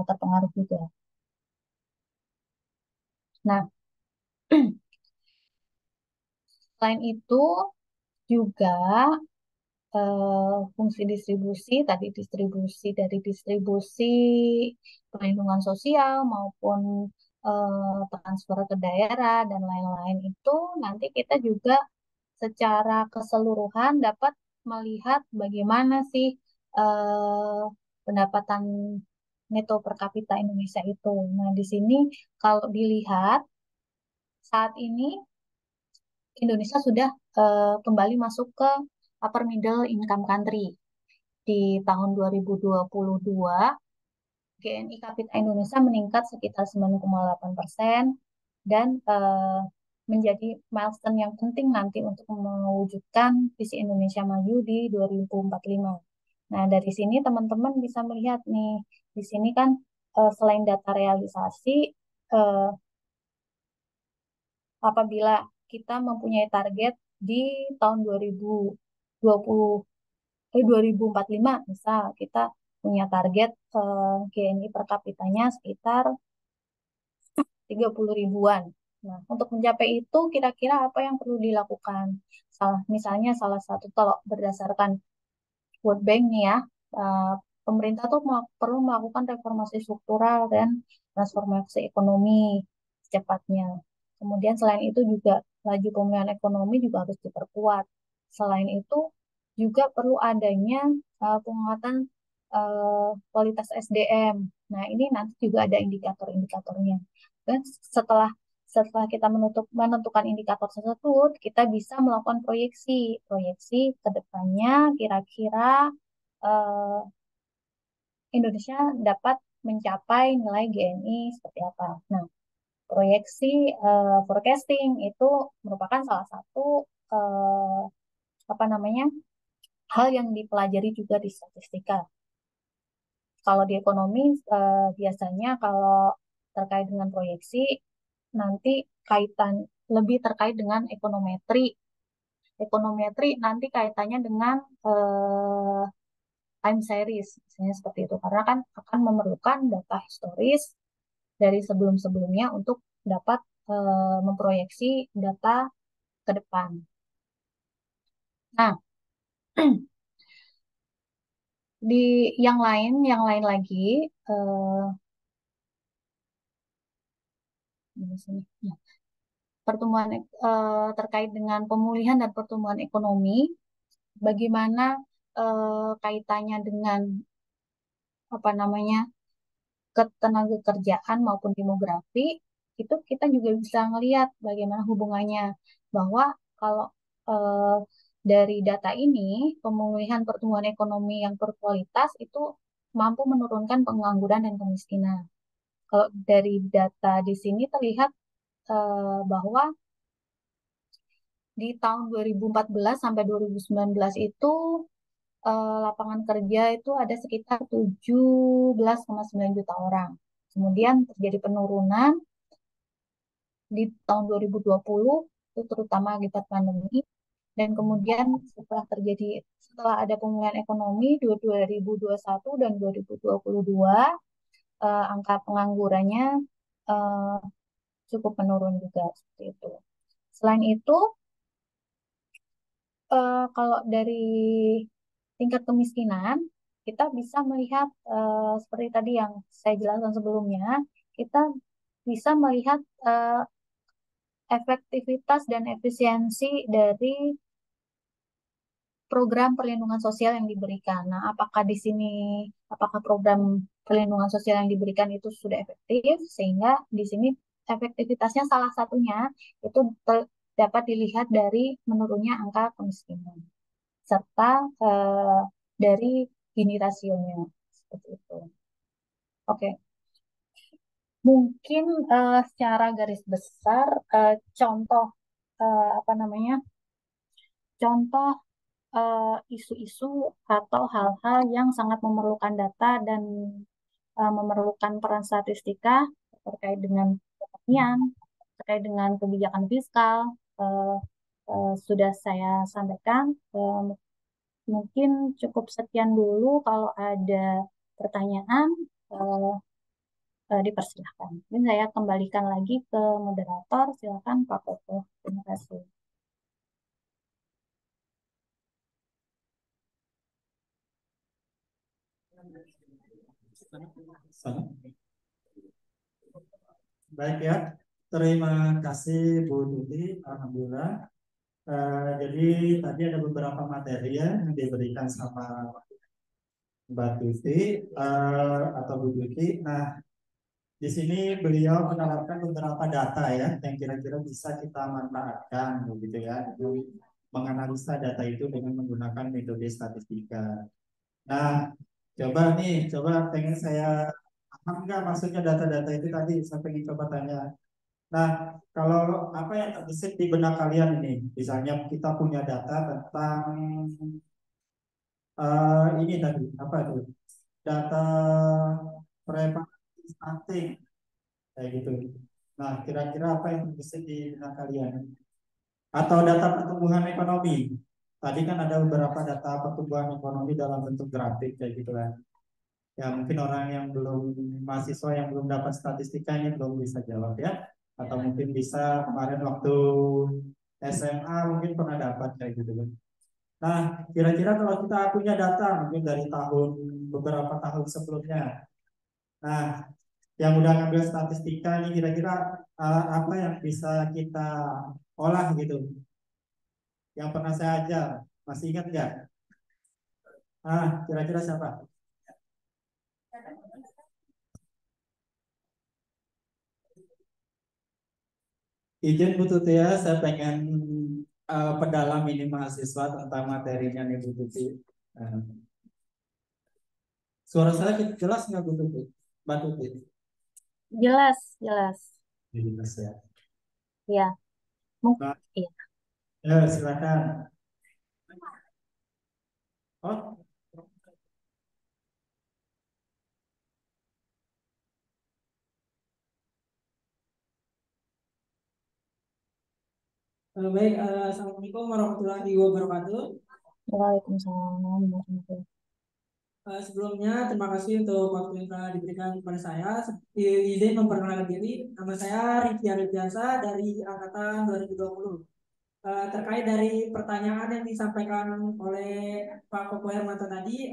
terpengaruh juga. Nah, selain itu juga fungsi distribusi, tadi distribusi perlindungan sosial maupun transfer ke daerah dan lain-lain itu nanti kita juga secara keseluruhan dapat melihat bagaimana sih eh, pendapatan neto per kapita Indonesia itu. Nah, di sini kalau dilihat saat ini Indonesia sudah kembali masuk ke upper middle income country di tahun 2022. GNI Kapita Indonesia meningkat sekitar 9,8% dan menjadi milestone yang penting nanti untuk mewujudkan visi Indonesia Maju di 2045. Nah, dari sini teman-teman bisa melihat nih, di sini kan selain data realisasi, apabila kita mempunyai target di tahun 2045, misal kita punya target GNI per kapitanya sekitar 30 ribuan. Nah, untuk mencapai itu kira-kira apa yang perlu dilakukan? Misalnya salah satu kalau berdasarkan World Bank nih ya, pemerintah tuh perlu melakukan reformasi struktural dan transformasi ekonomi secepatnya. Kemudian selain itu juga laju pemulihan ekonomi juga harus diperkuat. Selain itu juga perlu adanya penguatan kualitas SDM. Nah, ini nanti juga ada indikator-indikatornya. Dan setelah kita menentukan indikator tersebut, kita bisa melakukan proyeksi ke depannya kira-kira eh, Indonesia dapat mencapai nilai GNI seperti apa. Nah, proyeksi forecasting itu merupakan salah satu eh, apa namanya hal yang dipelajari juga di statistika. Kalau di ekonomi biasanya kalau terkait dengan proyeksi nanti lebih terkait dengan ekonometri. Ekonometri nanti kaitannya dengan time series, misalnya seperti itu. Karena kan akan memerlukan data historis dari sebelum-sebelumnya untuk dapat memproyeksi data ke depan. Nah, di yang lain lagi di sini. Nah, pertumbuhan terkait dengan pemulihan dan pertumbuhan ekonomi, bagaimana kaitannya dengan apa namanya ketenaga kerjaan maupun demografi, itu kita juga bisa melihat bagaimana hubungannya bahwa kalau eh, dari data ini pemulihan pertumbuhan ekonomi yang berkualitas itu mampu menurunkan pengangguran dan kemiskinan. Kalau dari data di sini terlihat bahwa di tahun 2014 sampai 2019 itu lapangan kerja itu ada sekitar 17,9 juta orang. Kemudian terjadi penurunan di tahun 2020 itu terutama akibat pandemi, dan kemudian setelah ada pemulihan ekonomi di 2021 dan 2022 angka penganggurannya eh, cukup menurun juga seperti itu. Selain itu kalau dari tingkat kemiskinan, kita bisa melihat seperti tadi yang saya jelaskan sebelumnya, kita bisa melihat efektivitas dan efisiensi dari program perlindungan sosial yang diberikan. Nah, apakah program perlindungan sosial yang diberikan itu sudah efektif, sehingga di sini efektivitasnya salah satunya itu dapat dilihat dari menurunnya angka kemiskinan serta dari Gini rasionya seperti itu. Oke, mungkin secara garis besar contoh apa namanya contoh isu-isu atau hal-hal yang sangat memerlukan data dan memerlukan peran statistika terkait dengan perekonomian, terkait dengan kebijakan fiskal uh, sudah saya sampaikan. Mungkin cukup sekian dulu. Kalau ada pertanyaan, uh, dipersilahkan. Mungkin saya kembalikan lagi ke moderator. Silakan Pak Koko. Terima kasih. Baik ya, terima kasih Bu Tuti. Alhamdulillah. Jadi tadi ada beberapa materi ya yang diberikan sama Mbak Tuti atau Bu Tuti. Nah, di sini beliau menawarkan beberapa data ya yang kira-kira bisa kita manfaatkan, begitu ya, untuk menganalisa data itu dengan menggunakan metode statistika. Nah, coba pengen saya Enggak, maksudnya data-data itu tadi saya pengen coba tanya. Nah, kalau apa yang terbesit di benak kalian ini, misalnya kita punya data tentang ini tadi, apa itu? Data prevalensi stunting, kayak gitu. Nah, kira-kira apa yang terbesit di benak kalian? Atau data pertumbuhan ekonomi. Tadi kan ada beberapa data pertumbuhan ekonomi dalam bentuk grafik kayak gitu kan. Ya mungkin orang yang belum mahasiswa yang belum dapat statistika ini belum bisa jawab ya. Atau mungkin bisa kemarin waktu SMA mungkin pernah dapat kayak gitu kan. Nah, kira-kira kalau kita punya data mungkin dari tahun beberapa tahun sebelumnya. Nah, yang udah ngambil statistika ini kira-kira apa yang bisa kita olah gitu. Yang pernah saya ajar, masih ingat nggak? Kira-kira siapa? Izin Bu Tuti ya, saya pengen pedalam ini mahasiswa tentang materinya nih Bu Tuti. Eh, Suara saya jelas nggak Bu Tuti? Mbak Tuti? Jelas, jelas. Jelas ya. Ya, mungkin. Nah, Iya. ya silakan. Oh, Baik, Assalamualaikum warahmatullahi wabarakatuh. Waalaikumsalam warahmatullahi. Sebelumnya, terima kasih untuk waktu yang telah diberikan kepada saya. Izin memperkenalkan diri, nama saya Rifki Arifdiansa dari Angkatan 2020. Terkait dari pertanyaan yang disampaikan oleh Pak Koko Hermanto tadi,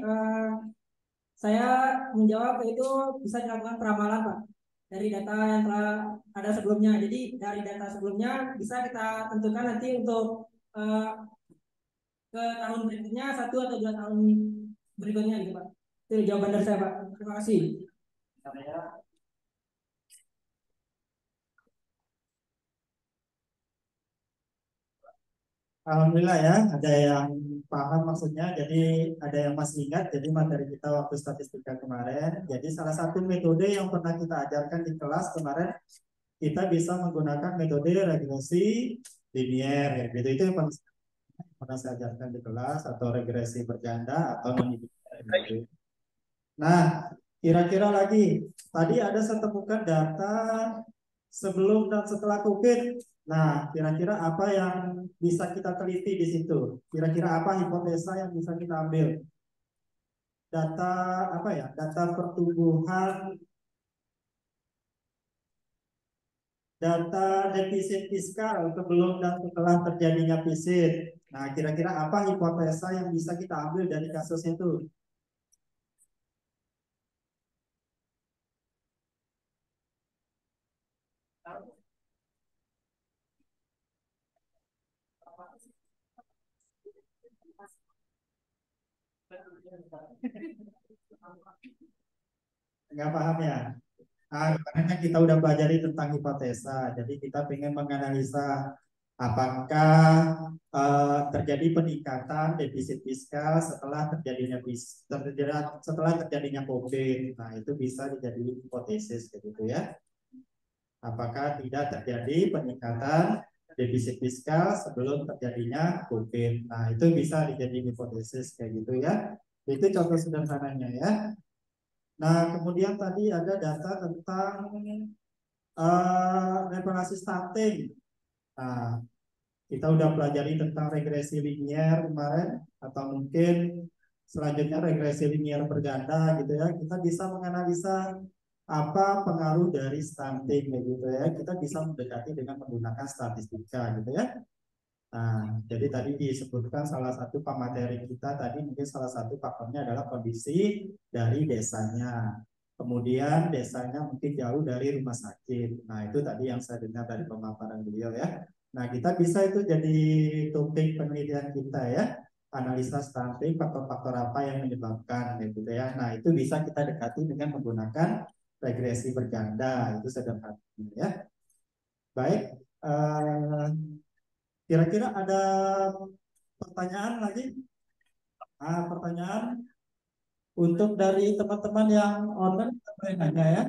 saya menjawab itu bisa dilakukan peramalan, Pak, dari data yang telah ada sebelumnya. Jadi dari data sebelumnya bisa kita tentukan nanti untuk eh, ke tahun berikutnya 1 atau 2 tahun berikutnya gitu Pak. Itu jawaban dari saya Pak. Terima kasih. Alhamdulillah ya, ada yang paham maksudnya. Jadi ada yang masih ingat. Jadi materi kita waktu statistika kemarin. Jadi salah satu metode yang pernah kita ajarkan di kelas kemarin, kita bisa menggunakan metode regresi linier. Ya. Gitu itu yang pernah saya ajarkan di kelas atau regresi berganda atau non linear. Nah, kira-kira lagi, tadi ada saya temukan data sebelum dan setelah COVID. Nah, kira-kira apa yang bisa kita teliti di situ? Kira-kira apa hipotesa yang bisa kita ambil? Data apa ya? Data pertumbuhan, data defisit fiskal sebelum dan setelah terjadinya defisit. Nah, kira-kira apa hipotesa yang bisa kita ambil dari kasus itu? Nggak paham ya? Karena kan kita udah pelajari tentang hipotesa, jadi kita pengen menganalisa apakah terjadi peningkatan defisit fiskal setelah terjadinya COVID. Nah, itu bisa dijadikan hipotesis gitu ya. Apakah tidak terjadi peningkatan defisit fiskal sebelum terjadinya COVID. Nah, itu bisa dijadikan hipotesis kayak gitu ya. Itu contoh sederhananya ya. Nah, kemudian tadi ada data tentang reparasi stunting. Nah, kita udah pelajari tentang regresi linier kemarin, atau mungkin selanjutnya regresi linier berganda gitu ya. Kita bisa menganalisa apa pengaruh dari stunting gitu ya. Kita bisa mendekati dengan menggunakan statistika gitu ya. Nah, jadi tadi disebutkan salah satu pemateri kita tadi mungkin salah satu faktornya adalah kondisi dari desanya. Kemudian desanya mungkin jauh dari rumah sakit. Nah, itu tadi yang saya dengar dari pemaparan beliau ya. Nah, kita bisa itu jadi topik penelitian kita ya. Analisa stunting, faktor-faktor apa yang menyebabkan gitu ya. Nah, itu bisa kita dekati dengan menggunakan regresi berganda. Itu sederhana ya. Baik, kira-kira ada pertanyaan lagi? Pertanyaan? Untuk dari teman-teman yang online, kita boleh nanya ya.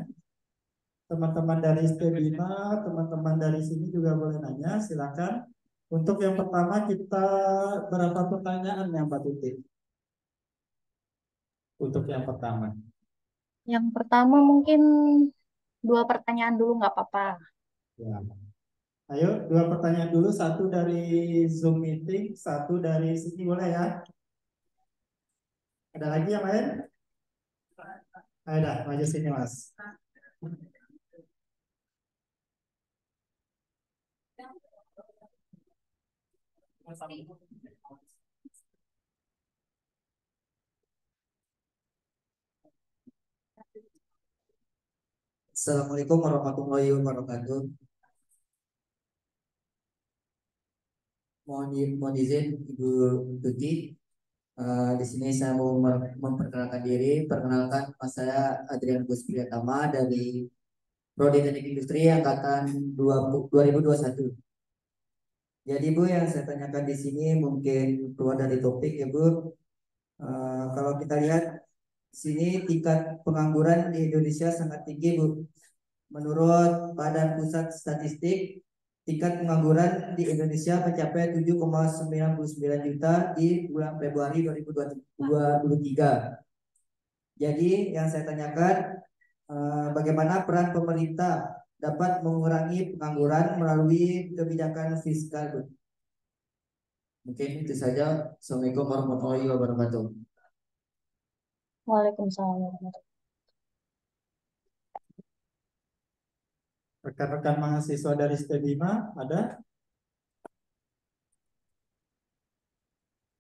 Teman-teman dari ST5, teman-teman dari sini juga boleh nanya, silakan. Untuk yang pertama kita berapa pertanyaan yang Mbak Tuti? Untuk yang pertama. Yang pertama mungkin 2 pertanyaan dulu nggak apa-apa. Ya. Ayo, 2 pertanyaan dulu, satu dari Zoom meeting, satu dari sini boleh ya? Ada lagi yang lain? Ayo dah, maju sini Mas. Assalamualaikum warahmatullahi wabarakatuh. Mohon izin Ibu Tuti. Di sini saya mau memperkenalkan diri. Perkenalkan, nama saya Adrian Gus Priyatama dari Prodi Teknik Industri angkatan 2021. Jadi Bu, yang saya tanyakan di sini mungkin keluar dari topik ya Bu. Kalau kita lihat di sini tingkat pengangguran di Indonesia sangat tinggi Bu. Menurut Badan Pusat Statistik, tingkat pengangguran di Indonesia mencapai 7,99 juta di bulan Februari 2023. Jadi yang saya tanyakan, bagaimana peran pemerintah dapat mengurangi pengangguran melalui kebijakan fiskal, Bu? Mungkin itu saja. Assalamualaikum warahmatullahi wabarakatuh. Waalaikumsalam warahmatullahi. Rekan-rekan mahasiswa dari ST5 ada?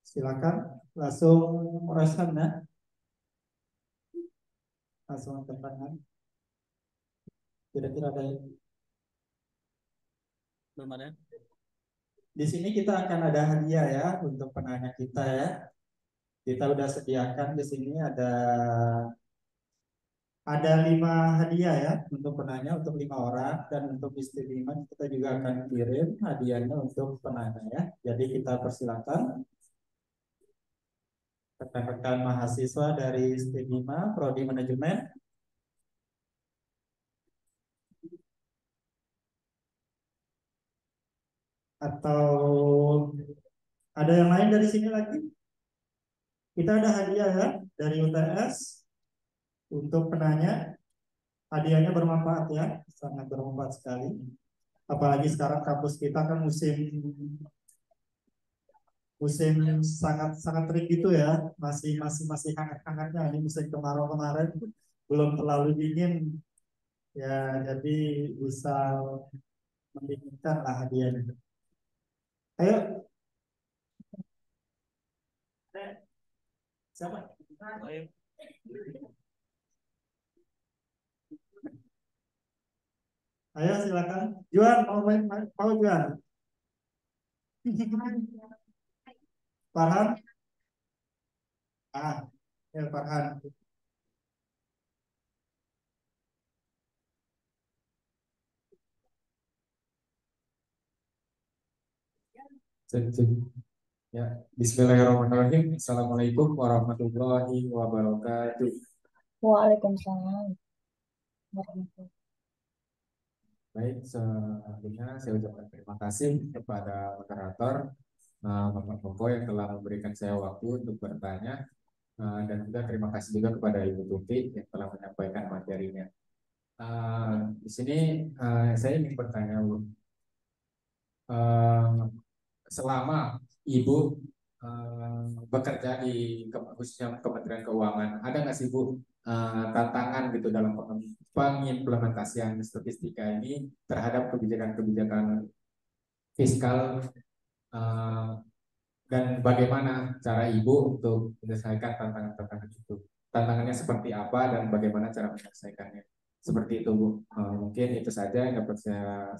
Silakan langsung rasakan ya. Langsung angkat tangan. Kira-kira ada yang belum ada? Di sini kita akan ada hadiah ya untuk penanya kita ya. Kita udah sediakan di sini ada 5 hadiah ya untuk penanya untuk 5 orang, dan untuk ST5 kita juga akan kirim hadiahnya untuk penanya ya. Jadi kita persilakan rekan-rekan mahasiswa dari ST5 Prodi Manajemen. Atau ada yang lain dari sini lagi? Kita ada hadiah ya dari UTS untuk penanya. Hadiahnya bermanfaat ya, sangat bermanfaat sekali. Apalagi sekarang kampus kita kan musim sangat sangat terik gitu ya, masih hangat-hangatnya. Ini musim kemarau kemarin, belum terlalu dingin ya, jadi bisa mendinginkan lah hadiahnya. Ayo, siapa? Ayo. Ayo silakan. Juan, mau Juan? Farhan? Ya Farhan. Ya, Bismillahirrahmanirrahim. Assalamualaikum warahmatullahi wabarakatuh. Waalaikumsalam warahmatullahi. Baik, sebelumnya saya ucapkan terima kasih kepada moderator Bapak Koko yang telah memberikan saya waktu untuk bertanya, dan juga terima kasih juga kepada Ibu Tuti yang telah menyampaikan materinya. Di sini saya ingin bertanya, Bu. Selama Ibu bekerja di khususnya Kementerian Keuangan, ada nggak sih Bu tantangan gitu dalam pengimplementasian statistika ini terhadap kebijakan-kebijakan fiskal, dan bagaimana cara Ibu untuk menyelesaikan tantangan-tantangan itu? Tantangannya seperti apa dan bagaimana cara menyelesaikannya? Seperti itu Bu. Mungkin itu saja yang dapat saya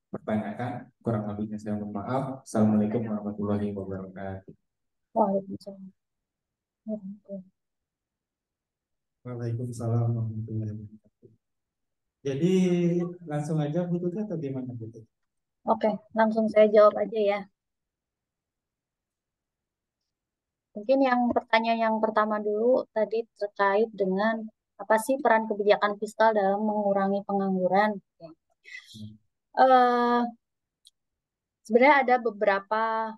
pertanyakan. Kurang lebihnya saya mohon maaf. Assalamualaikum warahmatullahi wabarakatuh. Waalaikumsalam warahmatullahi. Waalaikumsalam warahmatullahi wabarakatuh. Jadi langsung aja Bu Tuti atau gimana Bu Tuti? Oke, langsung saya jawab aja ya. Mungkin yang pertanyaan yang pertama dulu tadi terkait dengan apa sih peran kebijakan fiskal dalam mengurangi pengangguran. Eh, Sebenarnya ada beberapa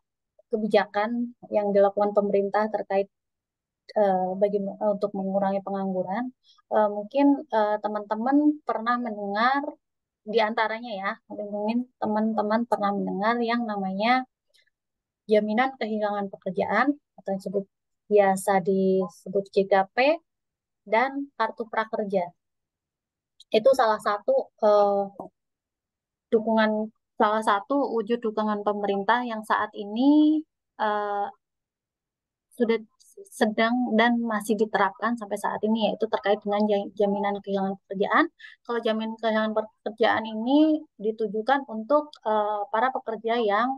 kebijakan yang dilakukan pemerintah terkait untuk mengurangi pengangguran. Mungkin teman-teman pernah mendengar di antaranya ya, mungkin teman-teman pernah mendengar yang namanya jaminan kehilangan pekerjaan atau yang biasa disebut JKP dan kartu prakerja. Itu dukungan salah satu wujud dukungan pemerintah yang saat ini uh, sudah sedang dan masih diterapkan sampai saat ini, yaitu terkait dengan jaminan kehilangan pekerjaan. Kalau jaminan kehilangan pekerjaan ini ditujukan untuk para pekerja yang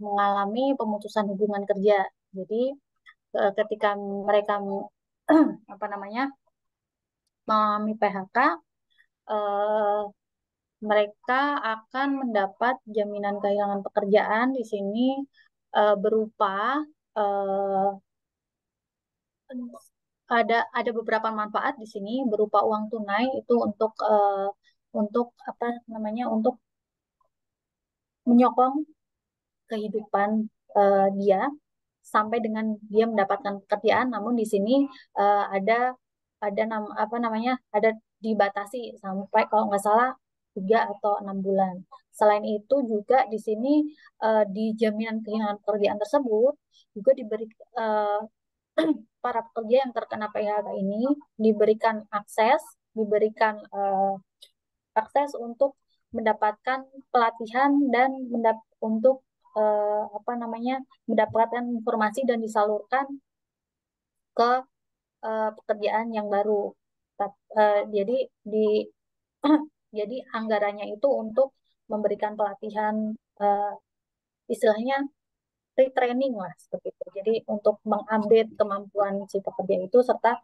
mengalami pemutusan hubungan kerja. Jadi ketika mereka apa namanya mengalami PHK, eh, mereka akan mendapat jaminan kehilangan pekerjaan di sini berupa eh, ada beberapa manfaat di sini berupa uang tunai itu untuk apa namanya untuk menyokong kehidupan dia sampai dengan dia mendapatkan pekerjaan. Namun di sini apa namanya ada dibatasi sampai kalau nggak salah 3 atau 6 bulan. Selain itu juga di sini di jaminan kehilangan pekerjaan tersebut juga diberi uh, para pekerja yang terkena PHK ini diberikan akses untuk mendapatkan pelatihan dan untuk apa namanya mendapatkan informasi dan disalurkan ke pekerjaan yang baru. Jadi di jadi anggarannya itu untuk memberikan pelatihan istilahnya retraining lah seperti itu. Jadi untuk mengupdate kemampuan si pekerja itu serta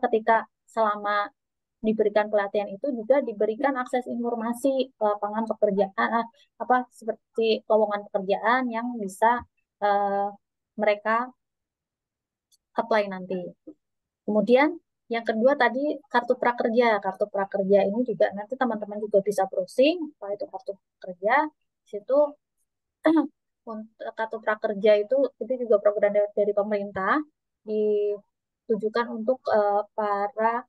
ketika selama diberikan pelatihan itu juga diberikan akses informasi lapangan pekerjaan apa seperti lowongan pekerjaan yang bisa uh, mereka apply nanti. Kemudian yang kedua tadi kartu prakerja. Kartu prakerja ini juga nanti teman-teman juga bisa browsing apa itu kartu prakerja. Di situ kartu prakerja itu juga program dari pemerintah ditujukan untuk para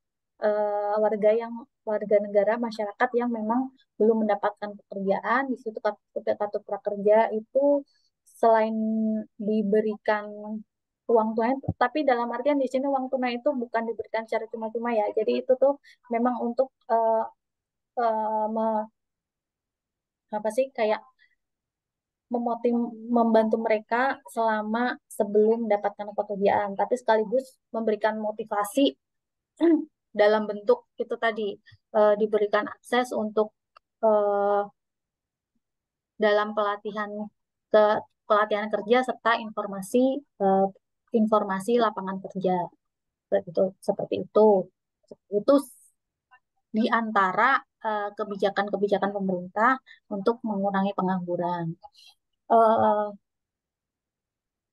warga negara masyarakat yang memang belum mendapatkan pekerjaan. Di situ kartu prakerja itu selain diberikan uang tunai, tapi dalam artian di sini uang tunai itu bukan diberikan secara cuma-cuma ya. Jadi itu tuh memang untuk apa sih kayak membantu mereka selama sebelum mendapatkan pekerjaan, tapi sekaligus memberikan motivasi dalam bentuk itu tadi diberikan akses untuk uh, dalam ke pelatihan kerja serta informasi lapangan kerja seperti itu itu di antara kebijakan-kebijakan pemerintah untuk mengurangi pengangguran.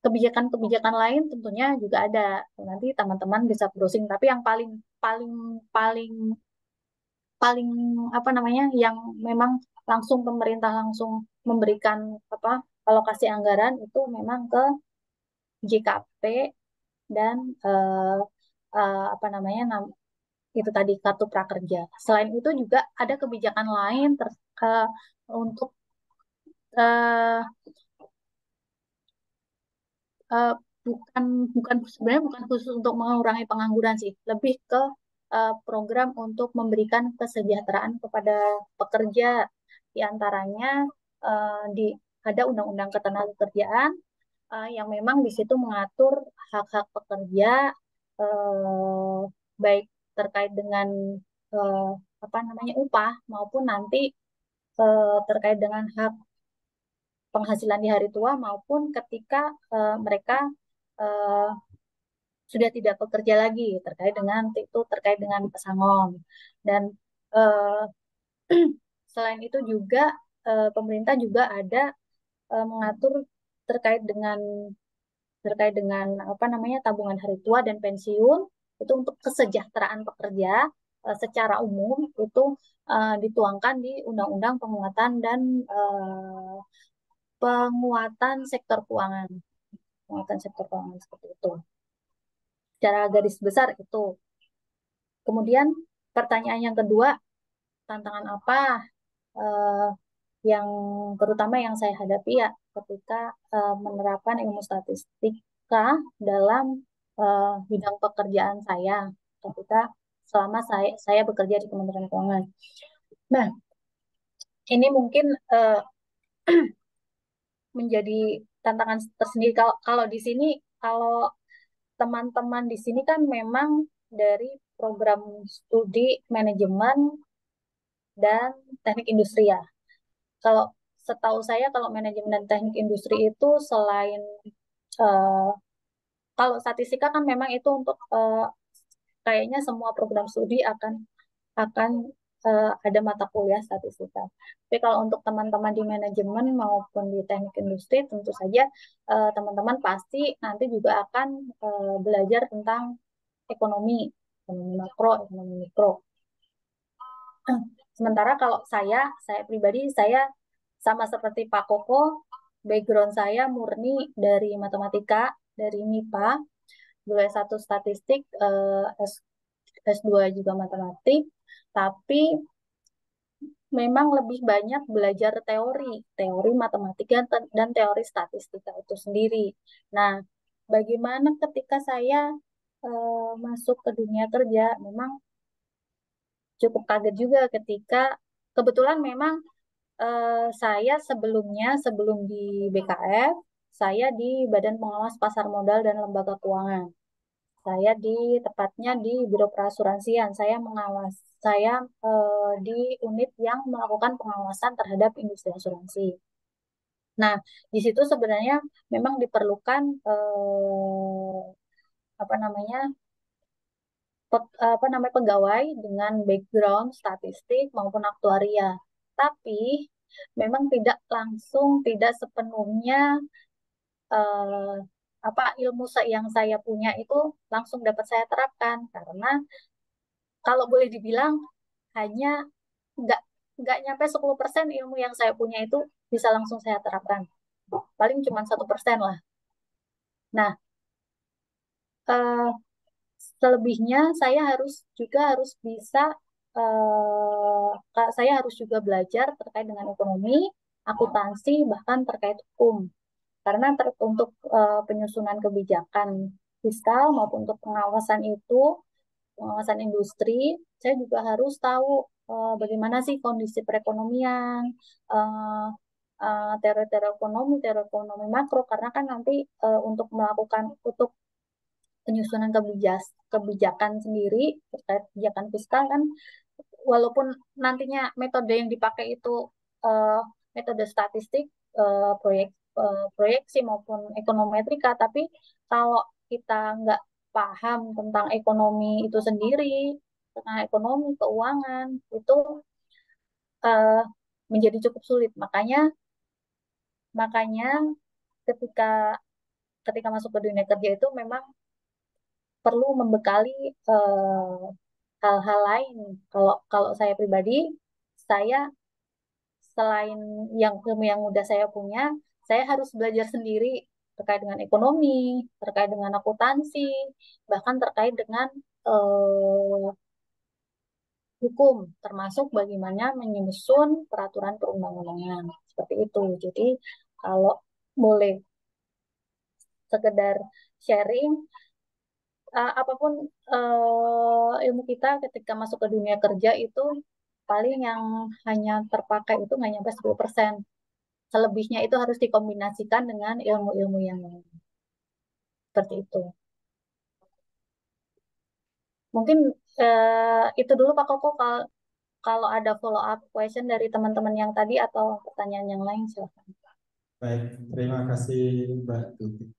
Kebijakan-kebijakan lain tentunya juga ada. Nanti teman-teman bisa browsing. Tapi yang paling paling paling paling apa namanya yang memang langsung pemerintah langsung memberikan apa alokasi anggaran itu memang ke JKP dan apa namanya itu tadi kartu prakerja. Selain itu juga ada kebijakan lain untuk uh, uh, bukan bukan sebenarnya bukan khusus untuk mengurangi pengangguran sih, lebih ke program untuk memberikan kesejahteraan kepada pekerja. Di antaranya ada Undang-Undang Ketenagakerjaan yang memang di situ mengatur hak-hak pekerja uh, baik terkait dengan uh, apa namanya upah maupun nanti terkait dengan hak penghasilan di hari tua maupun ketika mereka uh, sudah tidak bekerja lagi terkait dengan pesangon dan uh, selain itu juga pemerintah juga ada mengatur terkait dengan terkait dengan tabungan hari tua dan pensiun itu untuk kesejahteraan pekerja secara umum itu dituangkan di Undang-Undang Penguatan Sektor Keuangan, seperti itu. Secara garis besar itu. Kemudian pertanyaan yang kedua, tantangan apa yang terutama yang saya hadapi ya ketika menerapkan ilmu statistika dalam bidang pekerjaan saya ketika selama saya bekerja di Kementerian Keuangan. Nah, ini mungkin menjadi tantangan tersendiri kalau di sini, kalau teman-teman di sini kan memang dari program studi manajemen dan teknik industri ya. Kalau setahu saya kalau manajemen dan teknik industri itu selain uh, kalau statistika kan memang itu untuk kayaknya semua program studi akan ada mata kuliah statistika. Tapi kalau untuk teman-teman di manajemen maupun di teknik industri, tentu saja teman-teman pasti nanti juga akan belajar tentang ekonomi makro, ekonomi mikro. Sementara kalau saya pribadi, saya sama seperti Pak Koko, background saya murni dari matematika, dari MIPA, dulu S1 statistik, S2 juga matematik, tapi memang lebih banyak belajar teori matematika dan teori statistika itu sendiri. Nah, bagaimana ketika saya masuk ke dunia kerja, memang cukup kaget juga ketika kebetulan memang saya sebelum di BKF, saya di Badan Pengawas Pasar Modal dan Lembaga Keuangan. Saya tepatnya di Biro Perasuransian. Saya di unit yang melakukan pengawasan terhadap industri asuransi. Nah, di situ sebenarnya memang diperlukan pegawai dengan background statistik maupun aktuaria. Tapi memang tidak sepenuhnya ilmu yang saya punya itu langsung dapat saya terapkan, karena kalau boleh dibilang hanya nggak nggak nyampe 10% ilmu yang saya punya itu bisa langsung saya terapkan, paling cuma 1% lah. Nah, selebihnya saya harus bisa saya harus juga belajar terkait dengan ekonomi, akuntansi, bahkan terkait hukum. Karena untuk penyusunan kebijakan fiskal maupun untuk pengawasan pengawasan industri, saya juga harus tahu bagaimana sih kondisi perekonomian, teori ekonomi makro, karena kan nanti untuk penyusunan kebijakan sendiri terkait kebijakan fiskal kan, walaupun nantinya metode yang dipakai itu metode statistik, proyeksi maupun ekonometrika, tapi kalau kita nggak paham tentang ekonomi itu sendiri, tentang ekonomi keuangan itu uh, menjadi cukup sulit. Makanya ketika masuk ke dunia kerja itu memang perlu membekali hal-hal lain. Kalau saya pribadi, saya selain ilmu yang udah saya punya, saya harus belajar sendiri terkait dengan ekonomi, terkait dengan akuntansi, bahkan terkait dengan hukum, termasuk bagaimana menyusun peraturan perundang-undangan seperti itu. Jadi kalau boleh sekedar sharing, apapun ilmu kita ketika masuk ke dunia kerja itu paling yang hanya terpakai itu nggak nyampe 10%. Selebihnya itu harus dikombinasikan dengan ilmu-ilmu yang lain. Seperti itu. Mungkin itu dulu Pak Koko. Kalau ada follow up question dari teman-teman yang tadi atau pertanyaan yang lain, silakan. Baik, terima kasih Mbak Tuti.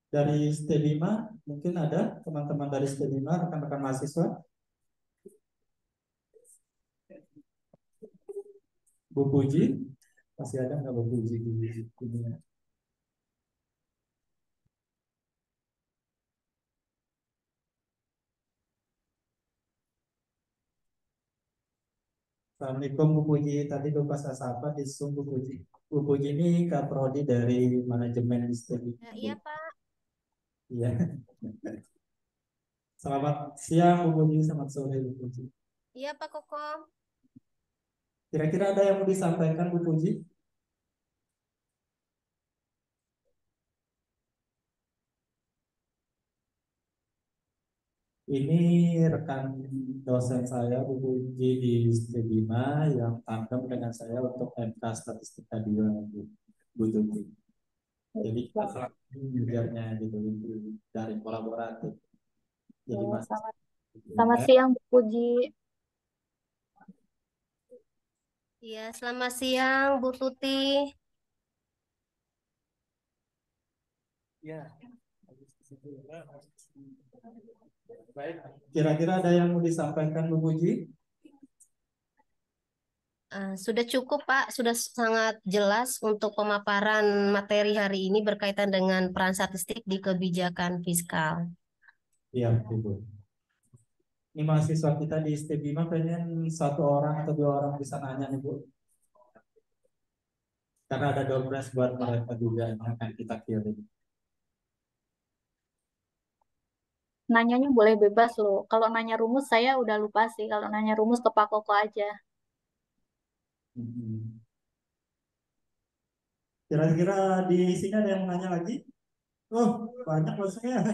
Dari ST5 mungkin ada teman-teman dari ST5, rekan-rekan mahasiswa. Bu Puji, masih ada nggak Bu Puji? Assalamualaikum Bu Puji. Tadi lupa saya sapa di Zoom Bu Puji. Bu Puji ini Kaprodi dari manajemen listrik. Iya, Pak. Iya. Selamat siang Bu Puji, selamat sore Bu Puji. Iya, Pak Koko. Kira-kira ada yang mau disampaikan Bu Puji? Ini rekan dosen saya Bu Puji di Stebima yang tandem dengan saya untuk MK Statistika 2 Bu Tuti. Jadi kita selalu belajarnya gitu dari kolaboratif. Jadi Selamat siang Bu Puji. Iya, selamat siang Bu Tuti. Ya. Baik, kira-kira ada yang mau disampaikan Bu Puji? Sudah cukup, Pak. Sudah sangat jelas untuk pemaparan materi hari ini berkaitan dengan peran statistik di kebijakan fiskal. Iya, Ibu. Ini mahasiswa kita di STBIMA pengen satu orang atau dua orang bisa nanya nih Bu. Karena ada doorpress buat mereka juga yang akan kita kirim. Nanyanya boleh bebas loh. Kalau nanya rumus saya udah lupa sih. Kalau nanya rumus ke Pak Koko aja. Kira-kira di sini ada yang mau nanya lagi? Oh, banyak maksudnya.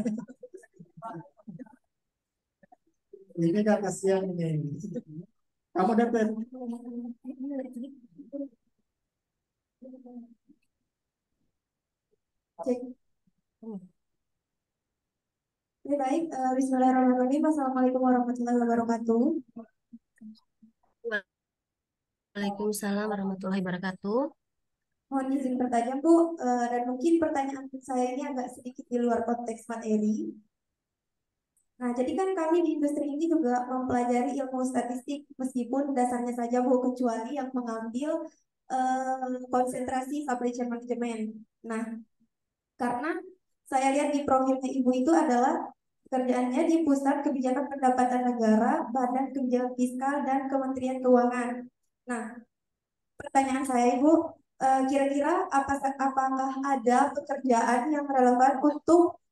Ini kan kasihan ini. Kamu dapat. Cek. Oke, baik. Bismillahirrahmanirrahim. Assalamualaikum warahmatullahi wabarakatuh. Waalaikumsalam warahmatullahi wabarakatuh. Mohon izin bertanya, Bu, dan mungkin pertanyaan saya ini agak sedikit di luar konteks materi. Nah, jadi kan kami di industri ini juga mempelajari ilmu statistik, meskipun dasarnya saja, Bu, kecuali yang mengambil konsentrasi supply chain management. Nah, karena saya lihat di profilnya Ibu itu adalah pekerjaannya di Pusat Kebijakan Pendapatan Negara, Badan Kebijakan Fiskal, dan Kementerian Keuangan. Nah, pertanyaan saya, Ibu, kira-kira apakah ada pekerjaan yang relevan untuk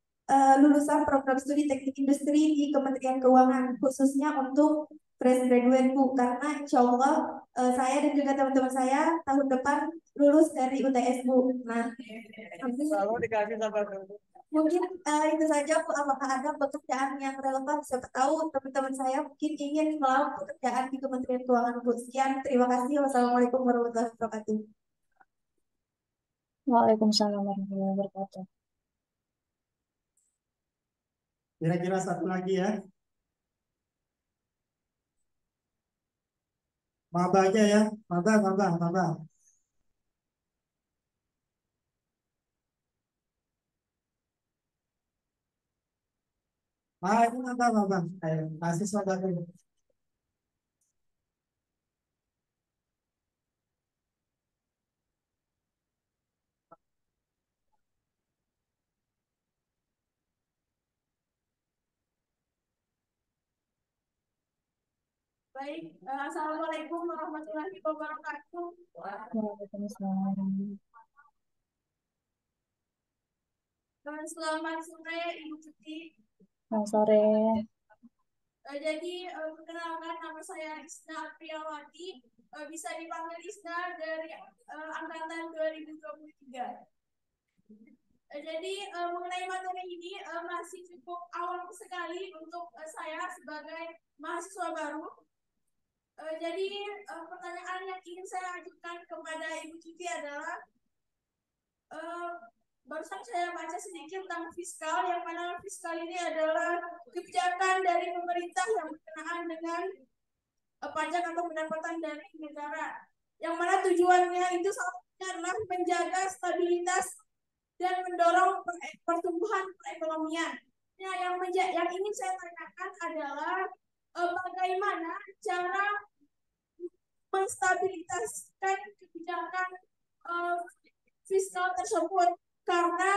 lulusan program studi teknik industri di Kementerian Keuangan, khususnya untuk fresh graduate, Bu, karena insya Allah saya dan juga teman-teman saya tahun depan lulus dari UTS, Bu. Nah, mungkin itu saja, Bu. Apakah ada pekerjaan yang relevan? Siapa tahu teman-teman saya mungkin ingin melamar pekerjaan di Kementerian Keuangan, Bu. Sekian, terima kasih. Wassalamualaikum warahmatullahi wabarakatuh. Waalaikumsalam warahmatullahi wabarakatuh. Kira-kira satu lagi ya. Maba aja ya. Maba. Ini maba. Ayo, mahasiswa baru. Baik, Assalamualaikum warahmatullahi wabarakatuh. Waalaikumsalam. Selamat sore, Ibu Tuti. Selamat sore. Jadi, perkenalkan nama saya Isna Priyawati, bisa dipanggil Isna dari angkatan 2023. Jadi, mengenai materi ini masih cukup awal sekali untuk saya sebagai mahasiswa baru. Jadi, pertanyaan yang ingin saya ajukan kepada Ibu Tuti adalah barusan saya baca sedikit tentang fiskal, yang mana fiskal ini adalah kebijakan dari pemerintah yang berkenaan dengan pajak atau pendapatan dari negara, yang mana tujuannya itu salah satunya adalah menjaga stabilitas dan mendorong pertumbuhan perekonomian. Nah, yang ingin saya tanyakan adalah bagaimana cara menstabilitaskan kebijakan fiskal tersebut, karena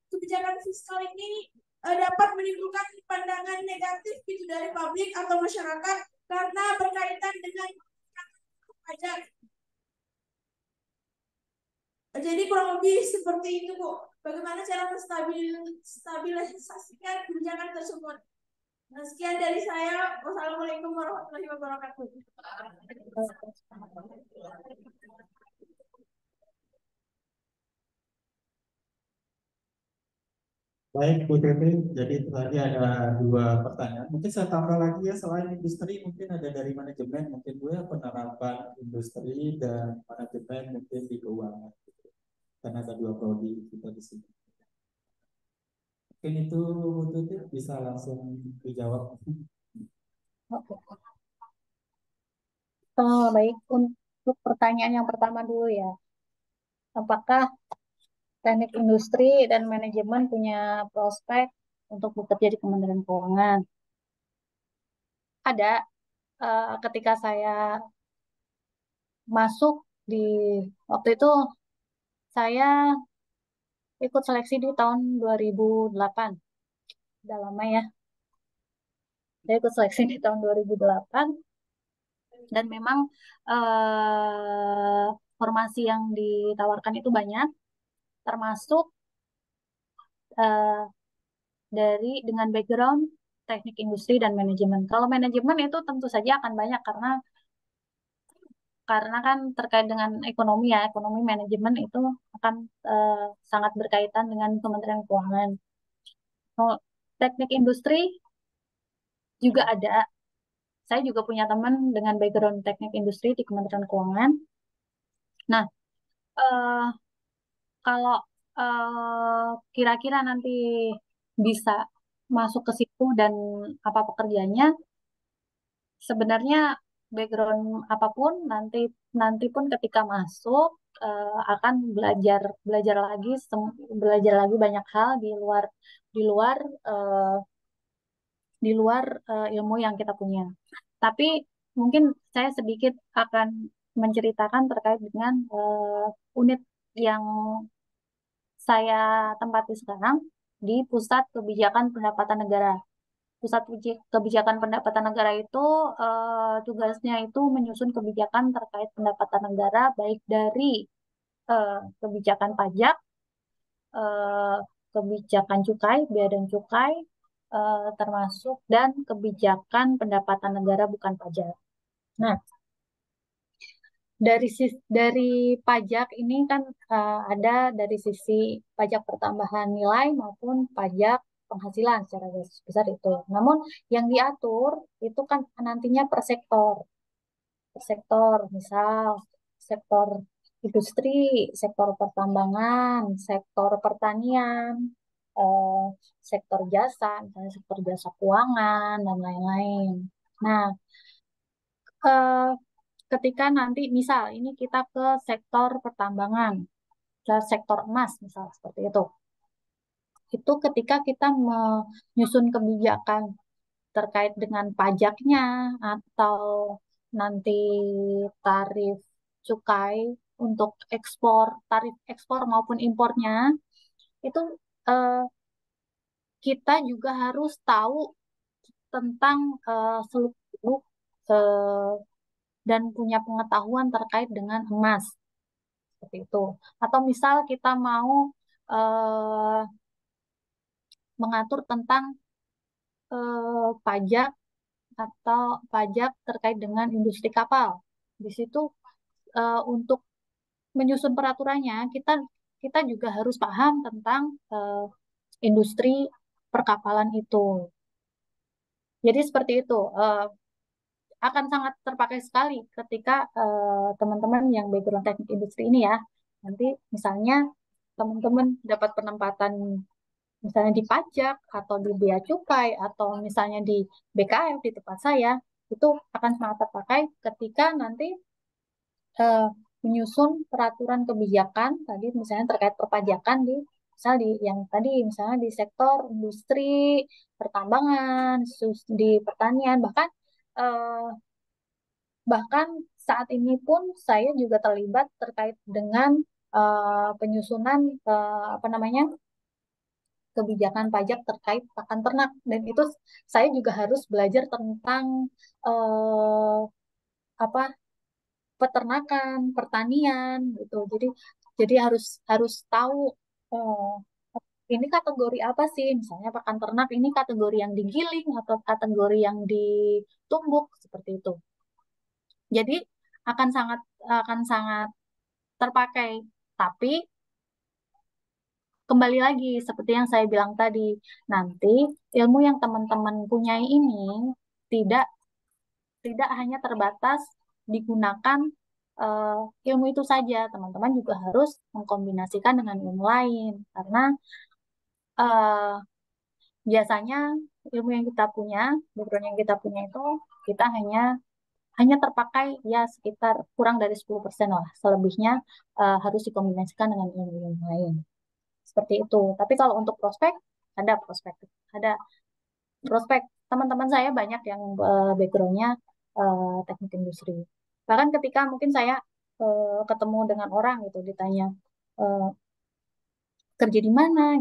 kebijakan fiskal ini dapat menimbulkan pandangan negatif gitu dari publik atau masyarakat, karena berkaitan dengan pajak. Jadi kurang lebih seperti itu, Bu. Bagaimana cara menstabilisasikan kebijakan tersebut? Nah, sekian dari saya. Wassalamualaikum warahmatullahi wabarakatuh. Baik, Bu Tete. Jadi itu tadi ada 2 pertanyaan. Mungkin saya tambah lagi ya, selain industri mungkin ada dari manajemen, mungkin Bu ya, penerapan industri dan manajemen mungkin di keuangan. Karena ada 2 prodi kita di sini. Mungkin itu Bu Tete bisa langsung dijawab. Baik, untuk pertanyaan yang pertama dulu ya. Apakah teknik industri dan manajemen punya prospek untuk bekerja di Kementerian Keuangan? Ada. Ketika saya masuk di waktu itu saya ikut seleksi di tahun 2008. Udah lama ya. Saya ikut seleksi di tahun 2008 dan memang formasi yang ditawarkan itu banyak, termasuk dengan background teknik industri dan manajemen. Kalau manajemen itu tentu saja akan banyak karena kan terkait dengan ekonomi ya, ekonomi manajemen itu akan sangat berkaitan dengan Kementerian Keuangan. Teknik industri juga ada. Saya juga punya teman dengan background teknik industri di Kementerian Keuangan. Nah, kalau kira-kira nanti bisa masuk ke situ dan apa pekerjaannya, sebenarnya background apapun nanti pun ketika masuk akan belajar lagi banyak hal di luar eh, ilmu yang kita punya. Tapi mungkin saya sedikit akan menceritakan terkait dengan unit yang saya tempati sekarang di Pusat Kebijakan Pendapatan Negara. Pusat Kebijakan Pendapatan Negara itu tugasnya itu menyusun kebijakan terkait pendapatan negara baik dari kebijakan pajak, eh, kebijakan cukai, bea dan cukai, termasuk dan kebijakan pendapatan negara bukan pajak. Nah, dari pajak ini kan ada dari sisi pajak pertambahan nilai maupun pajak penghasilan secara garis besar itu. Namun yang diatur itu kan nantinya per sektor, misal sektor industri, sektor pertambangan, sektor pertanian, eh, sektor jasa, misalnya sektor jasa keuangan dan lain-lain. Nah, eh, ketika nanti misal ini kita ke sektor pertambangan, ke sektor emas misal seperti itu. Itu ketika kita menyusun kebijakan terkait dengan pajaknya atau nanti tarif cukai untuk tarif ekspor maupun impornya, itu eh, kita juga harus tahu tentang seluruh eh, dan punya pengetahuan terkait dengan emas seperti itu. Atau misal kita mau eh, mengatur tentang pajak atau pajak terkait dengan industri kapal. Di situ untuk menyusun peraturannya kita kita juga harus paham tentang industri perkapalan itu. Jadi seperti itu. Akan sangat terpakai sekali ketika teman-teman yang background teknik industri ini ya, nanti misalnya teman-teman dapat penempatan misalnya di pajak atau di bea cukai atau misalnya di BKF di tempat saya, itu akan sangat terpakai ketika nanti eh, menyusun peraturan kebijakan tadi misalnya terkait perpajakan di yang tadi misalnya di sektor industri, pertambangan, di pertanian eh, bahkan saat ini pun saya juga terlibat terkait dengan penyusunan apa namanya kebijakan pajak terkait pakan ternak, dan itu saya juga harus belajar tentang eh, apa peternakan, pertanian gitu. Jadi harus harus tahu eh, ini kategori apa sih? Misalnya pakan ternak ini kategori yang digiling atau kategori yang ditumbuk seperti itu. Jadi akan sangat terpakai. Tapi kembali lagi seperti yang saya bilang tadi, nanti ilmu yang teman-teman punyai ini tidak tidak hanya terbatas digunakan eh, ilmu itu saja. Teman-teman juga harus mengkombinasikan dengan ilmu lain karena eh, biasanya ilmu yang kita punya, background yang kita punya itu kita hanya terpakai ya sekitar kurang dari 10% lah. Selebihnya harus dikombinasikan dengan ilmu lain. Seperti itu. Tapi kalau untuk ada prospek, ada prospek. Teman-teman saya banyak yang backgroundnya teknik industri. Bahkan ketika mungkin saya ketemu dengan orang gitu, ditanya eh, kerja di mana?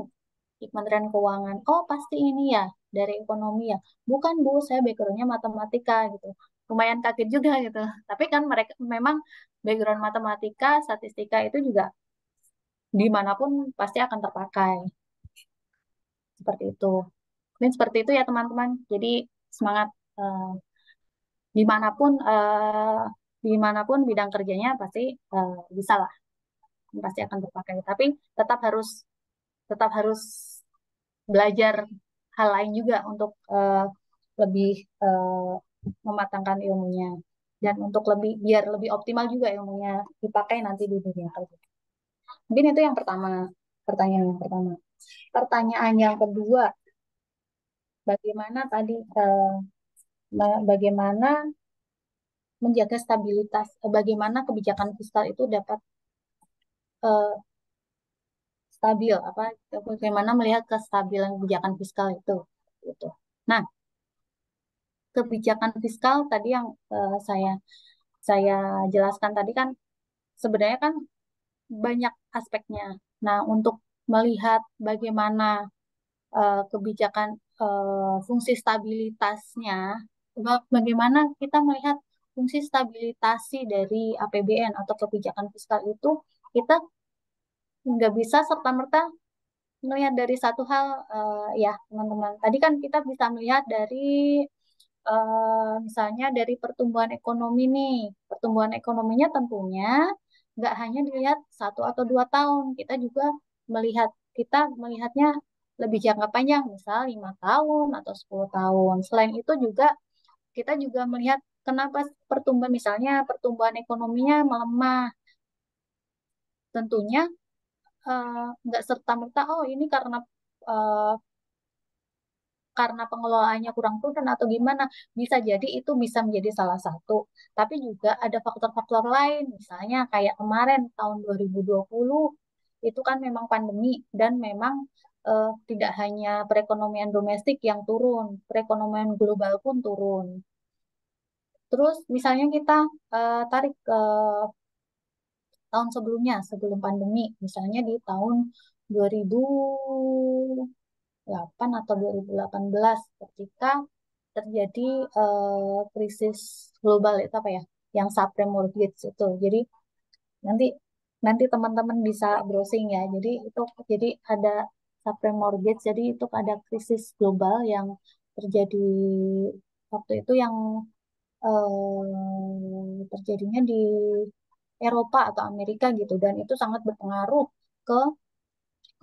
Di Kementerian Keuangan. Oh, pasti ini ya dari ekonomi ya. Bukan Bu, saya backgroundnya matematika gitu. Lumayan kaget juga gitu. Tapi kan mereka memang background matematika, statistika itu juga dimanapun pasti akan terpakai. Seperti itu. Mungkin seperti itu ya teman-teman. Jadi semangat dimanapun dimanapun bidang kerjanya pasti bisa lah, pasti akan terpakai. Tapi tetap harus tetap harus belajar hal lain juga untuk lebih mematangkan ilmunya dan untuk biar lebih optimal juga ilmunya dipakai nanti di dunia kerja. Mungkin itu yang pertama, pertanyaan yang pertama. Pertanyaan yang kedua, bagaimana tadi bagaimana menjaga stabilitas, bagaimana kebijakan fiskal itu dapat eh, stabil, bagaimana melihat kestabilan kebijakan fiskal itu, gitu. Nah, kebijakan fiskal tadi yang saya jelaskan tadi kan sebenarnya kan banyak aspeknya. Nah, untuk melihat bagaimana kebijakan fungsi stabilitasnya, bagaimana kita melihat fungsi stabilitasi dari APBN atau kebijakan fiskal itu, kita nggak bisa serta-merta melihat dari satu hal, ya teman-teman. Tadi kan kita bisa melihat dari misalnya dari pertumbuhan ekonomi nih. Pertumbuhan ekonominya tentunya nggak hanya dilihat 1 atau 2 tahun. Kita melihatnya lebih jangka panjang, misal 5 tahun atau 10 tahun. Selain itu juga kita juga melihat kenapa pertumbuhan ekonominya melemah. Tentunya nggak serta-merta, oh ini eh, karena pengelolaannya kurang prudent atau gimana. Bisa jadi itu bisa menjadi salah satu. Tapi juga ada faktor-faktor lain, misalnya kayak kemarin tahun 2020 itu kan memang pandemi dan memang tidak hanya perekonomian domestik yang turun, perekonomian global pun turun. Terus misalnya kita tarik ke tahun sebelumnya, sebelum pandemi, misalnya di tahun 2008 atau 2018 ketika terjadi krisis global itu apa ya, yang subprime mortgage itu. Jadi nanti nanti teman-teman bisa browsing ya. Jadi ada subprime mortgage. Jadi itu ada krisis global yang terjadi waktu itu yang terjadinya di Eropa atau Amerika gitu, dan itu sangat berpengaruh ke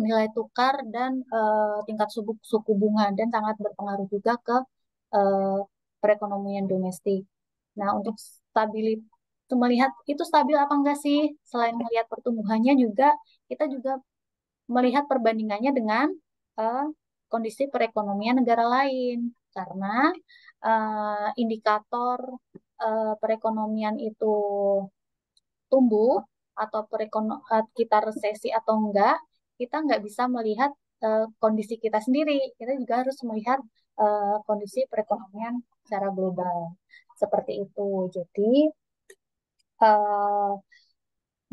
nilai tukar dan tingkat suku bunga, dan sangat berpengaruh juga ke eh, perekonomian domestik. Nah, untuk melihat itu stabil apa enggak sih, selain melihat pertumbuhannya juga kita juga melihat perbandingannya dengan eh, kondisi perekonomian negara lain, karena indikator perekonomian itu tumbuh atau kita resesi atau enggak, kita nggak bisa melihat kondisi kita sendiri. Kita juga harus melihat kondisi perekonomian secara global. Seperti itu. uh,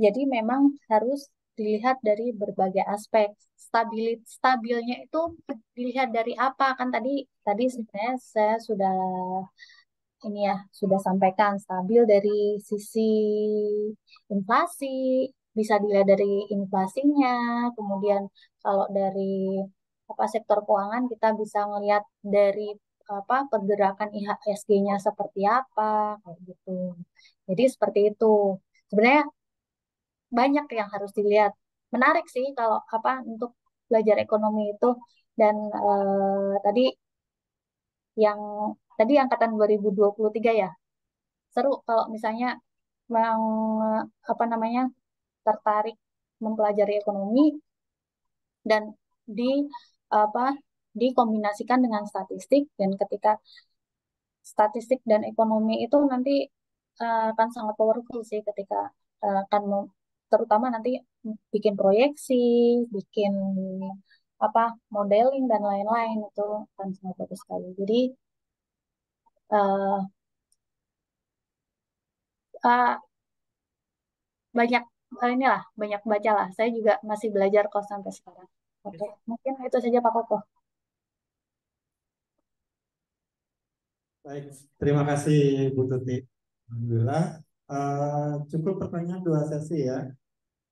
jadi memang harus dilihat dari berbagai aspek. Stabilnya itu dilihat dari apa? Kan tadi tadi sebenarnya saya sudah ini ya sudah sampaikan stabil dari sisi inflasi, bisa dilihat dari inflasinya, kemudian kalau dari apa sektor keuangan kita bisa melihat dari apa pergerakan IHSG-nya seperti apa kayak gitu. Jadi seperti itu. Sebenarnya banyak yang harus dilihat. Menarik sih kalau apa untuk belajar ekonomi itu dan tadi yang tadi angkatan 2023 ya. Seru kalau misalnya meng, apa namanya tertarik mempelajari ekonomi dan di apa dikombinasikan dengan statistik dan ketika statistik dan ekonomi itu nanti akan sangat powerful sih ketika akan terutama nanti bikin proyeksi, bikin apa modeling dan lain-lain itu akan sangat bagus sekali. Jadi uh, uh, banyak inilah banyak baca lah. Saya juga masih belajar kok sampai sekarang. Oke, mungkin itu saja Pak Koko. Baik, terima kasih Bu Tuti. Alhamdulillah, cukup pertanyaan 2 sesi ya.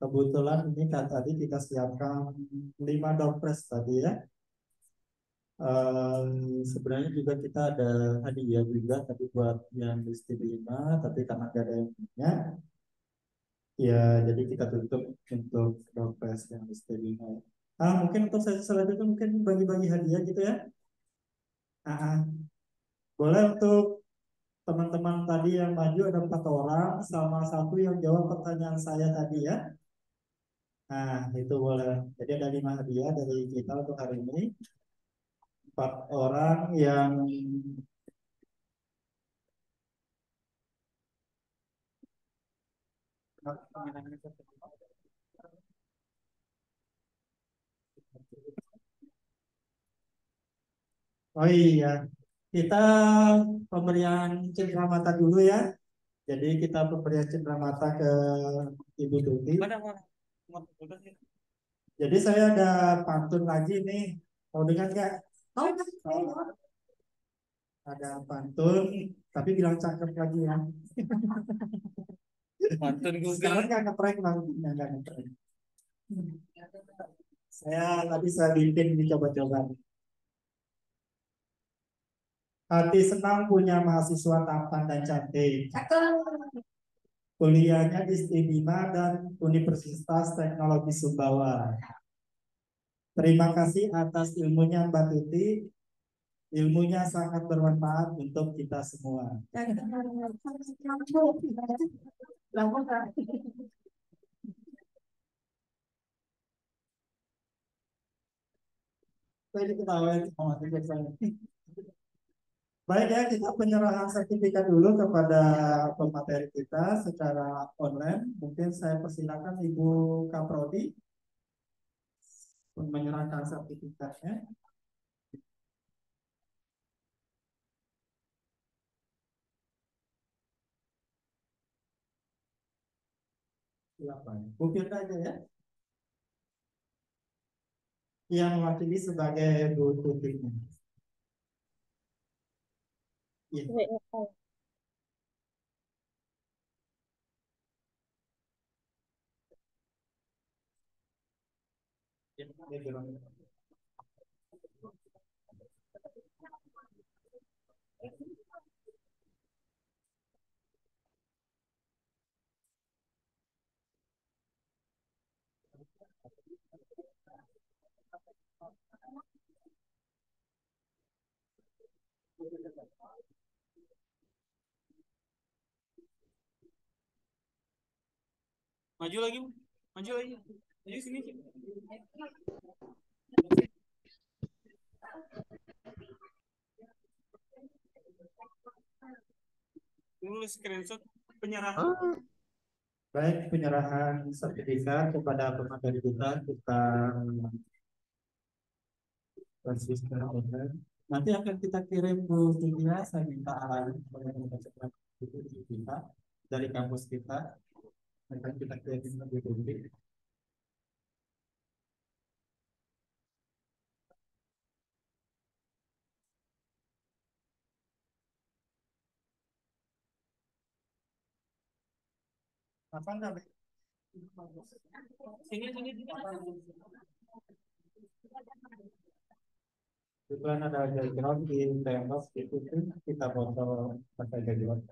Kebetulan ini kan tadi kita siapkan 5 doorpress tadi ya. Sebenarnya juga kita ada hadiah juga tapi buat yang di Stibina, tapi karena gak ada yang punya, ya jadi kita tutup untuk doorpress yang di Stibina. Mungkin untuk sesi selanjutnya mungkin bagi-bagi hadiah gitu ya. Boleh untuk teman-teman tadi yang maju ada 4 orang, sama 1 yang jawab pertanyaan saya tadi ya. Nah, itu boleh. Jadi ada 5 hadiah dari kita untuk hari ini. 4 orang yang oh iya, kita pemberian cenderamata dulu ya. Jadi kita pemberian cenderamata ke Ibu Tuti. Jadi saya ada pantun lagi nih. Mau dengar nggak? Ada pantun, tapi bilang cakep lagi ya. Pantun Google. Sekarang nggak ngeprank nantinya, nggak ngeprank. Saya bikin dicoba-coba. Hati senang punya mahasiswa tampan dan cantik. Kuliahnya di Stibina dan Universitas Teknologi Sumbawa. Terima kasih atas ilmunya Mbak Tuti. Ilmunya sangat bermanfaat untuk kita semua. Saya diketawain sama saya. Baik ya, kita penyerahan sertifikat dulu kepada pemateri kita secara online. Mungkin saya persilakan Ibu Kaprodi menyerahkan sertifikatnya. Silakan. Bu Firda aja ya. Yang mewakili sebagai Bu Tuti. Iya. Maju lagi, maju lagi, maju sini. Tulis screenshot penyerahan. Baik, penyerahan sertifikat kepada pemateri kita konsisten online. Nanti akan kita kirim Bu Cynthia, saya minta arahan kita dari kampus kita akan kita kirim lebih dulu. Apa namanya? Sini, sini, sini. Kebetulan ada background di tembok itu tuh kita foto pakai background.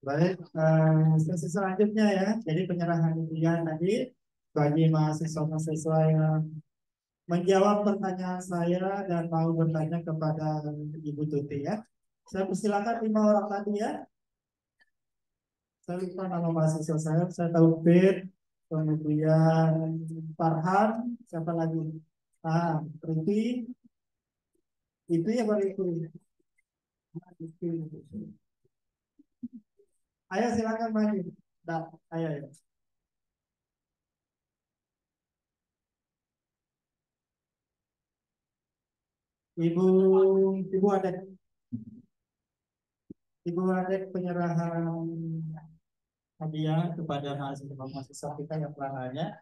Baik, sesi selanjutnya ya. Jadi penyerahan ujian tadi bagi mahasiswa-mahasiswa yang menjawab pertanyaan saya dan mau bertanya kepada Ibu Tuti ya. Saya persilakan 5 orang tadi ya. Saya lupa nama mahasiswa saya Taufik, kemudian Farhan, siapa lagi? Riki, itu ya baru itu. Ayo silakan maju. Dah, ayo. Ya. Ibu, Ibu ada, penyerahan hadiah kepada mahasiswa kita yang telah nanya.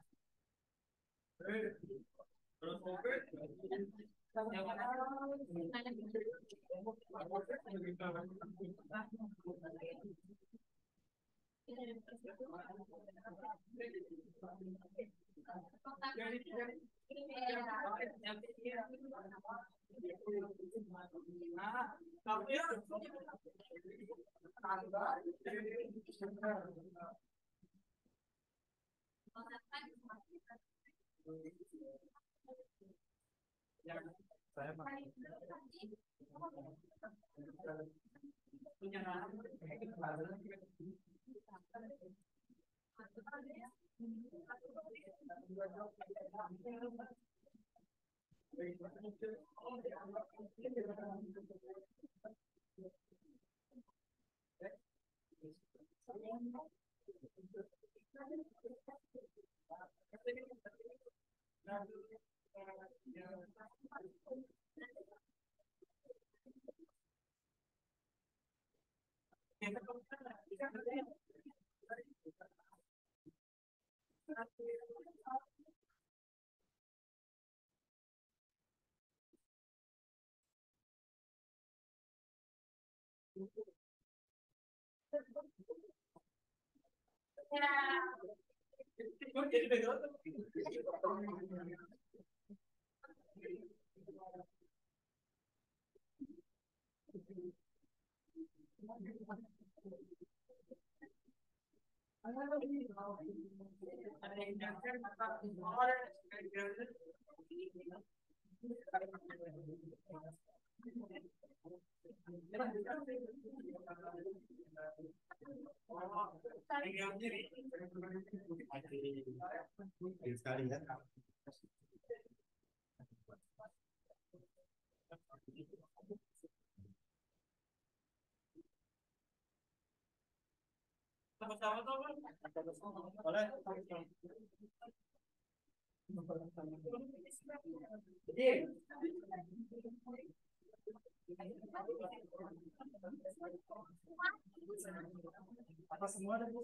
Sekali ya. Boleh. Apa semua ada Bu?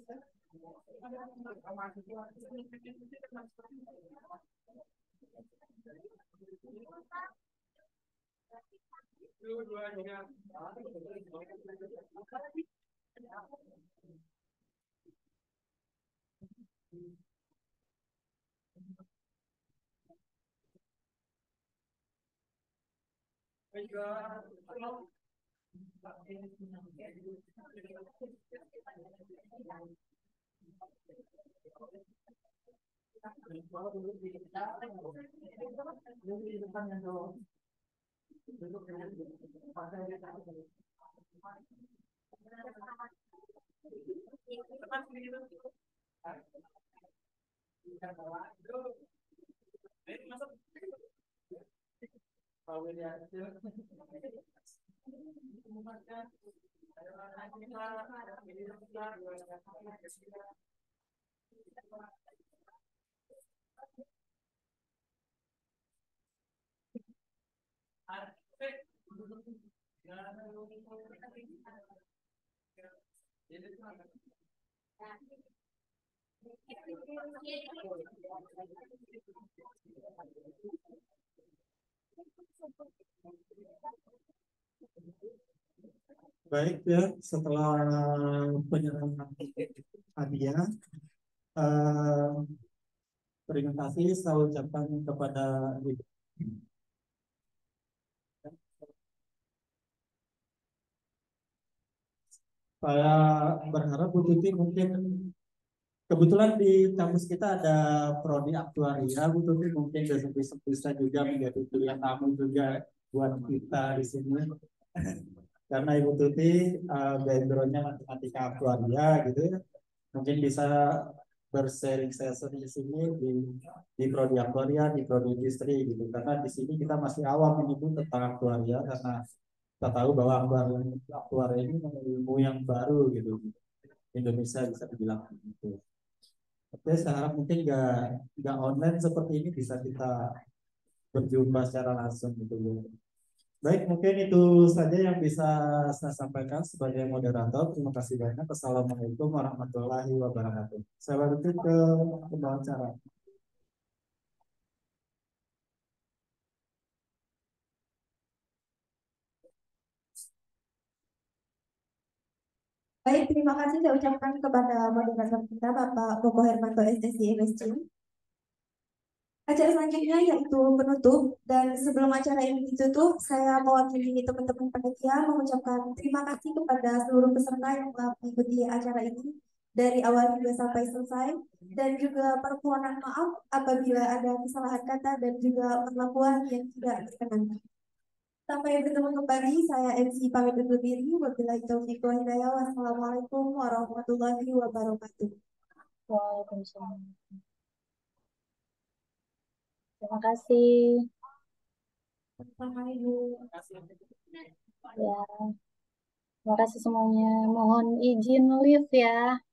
Baik ya, setelah penyerahan hadiah, eh, terima kasih saya ucapkan kepada Ibu. Saya berharap Bu Tuti mungkin kebetulan di kampus kita ada prodi aktuaria, Bu Tuti mungkin bisa juga menjadi pilihan tamu juga buat kita di sini. Karena Ibu Tuti backgroundnya matematika aktuaria gitu ya, mungkin bisa bersharing session di sini di prodi aktuaria, di prodi industri gitu. Karena di sini kita masih awam menyebut tentang aktuaria karena kita tahu bahwa aktuaria ini ilmu yang baru gitu. Indonesia bisa dibilang gitu. Oke, saya harap mungkin nggak online seperti ini bisa kita berjumpa secara langsung gitu. Baik, mungkin itu saja yang bisa saya sampaikan sebagai moderator. Terima kasih banyak. Assalamualaikum warahmatullahi wabarakatuh. Saya lanjut ke pembahasan. Baik, terima kasih saya ucapkan kepada moderator kita Bapak Koko Hermanto SSI MSC. Acara selanjutnya yaitu penutup dan sebelum acara ini ditutup, saya mewakili teman-teman panitia mengucapkan terima kasih kepada seluruh peserta yang telah mengikuti acara ini dari awal hingga sampai selesai dan juga permohonan maaf apabila ada kesalahan kata dan juga perlakuan yang tidak berkenan. Sampai bertemu kembali, saya MC pamit undur diri. Wabillahi taufiq wal hidayah. Wassalamualaikum warahmatullahi wabarakatuh. Waalaikumsalam. Terima kasih. Sama Ibu. Ya, terima kasih semuanya. Mohon izin live ya.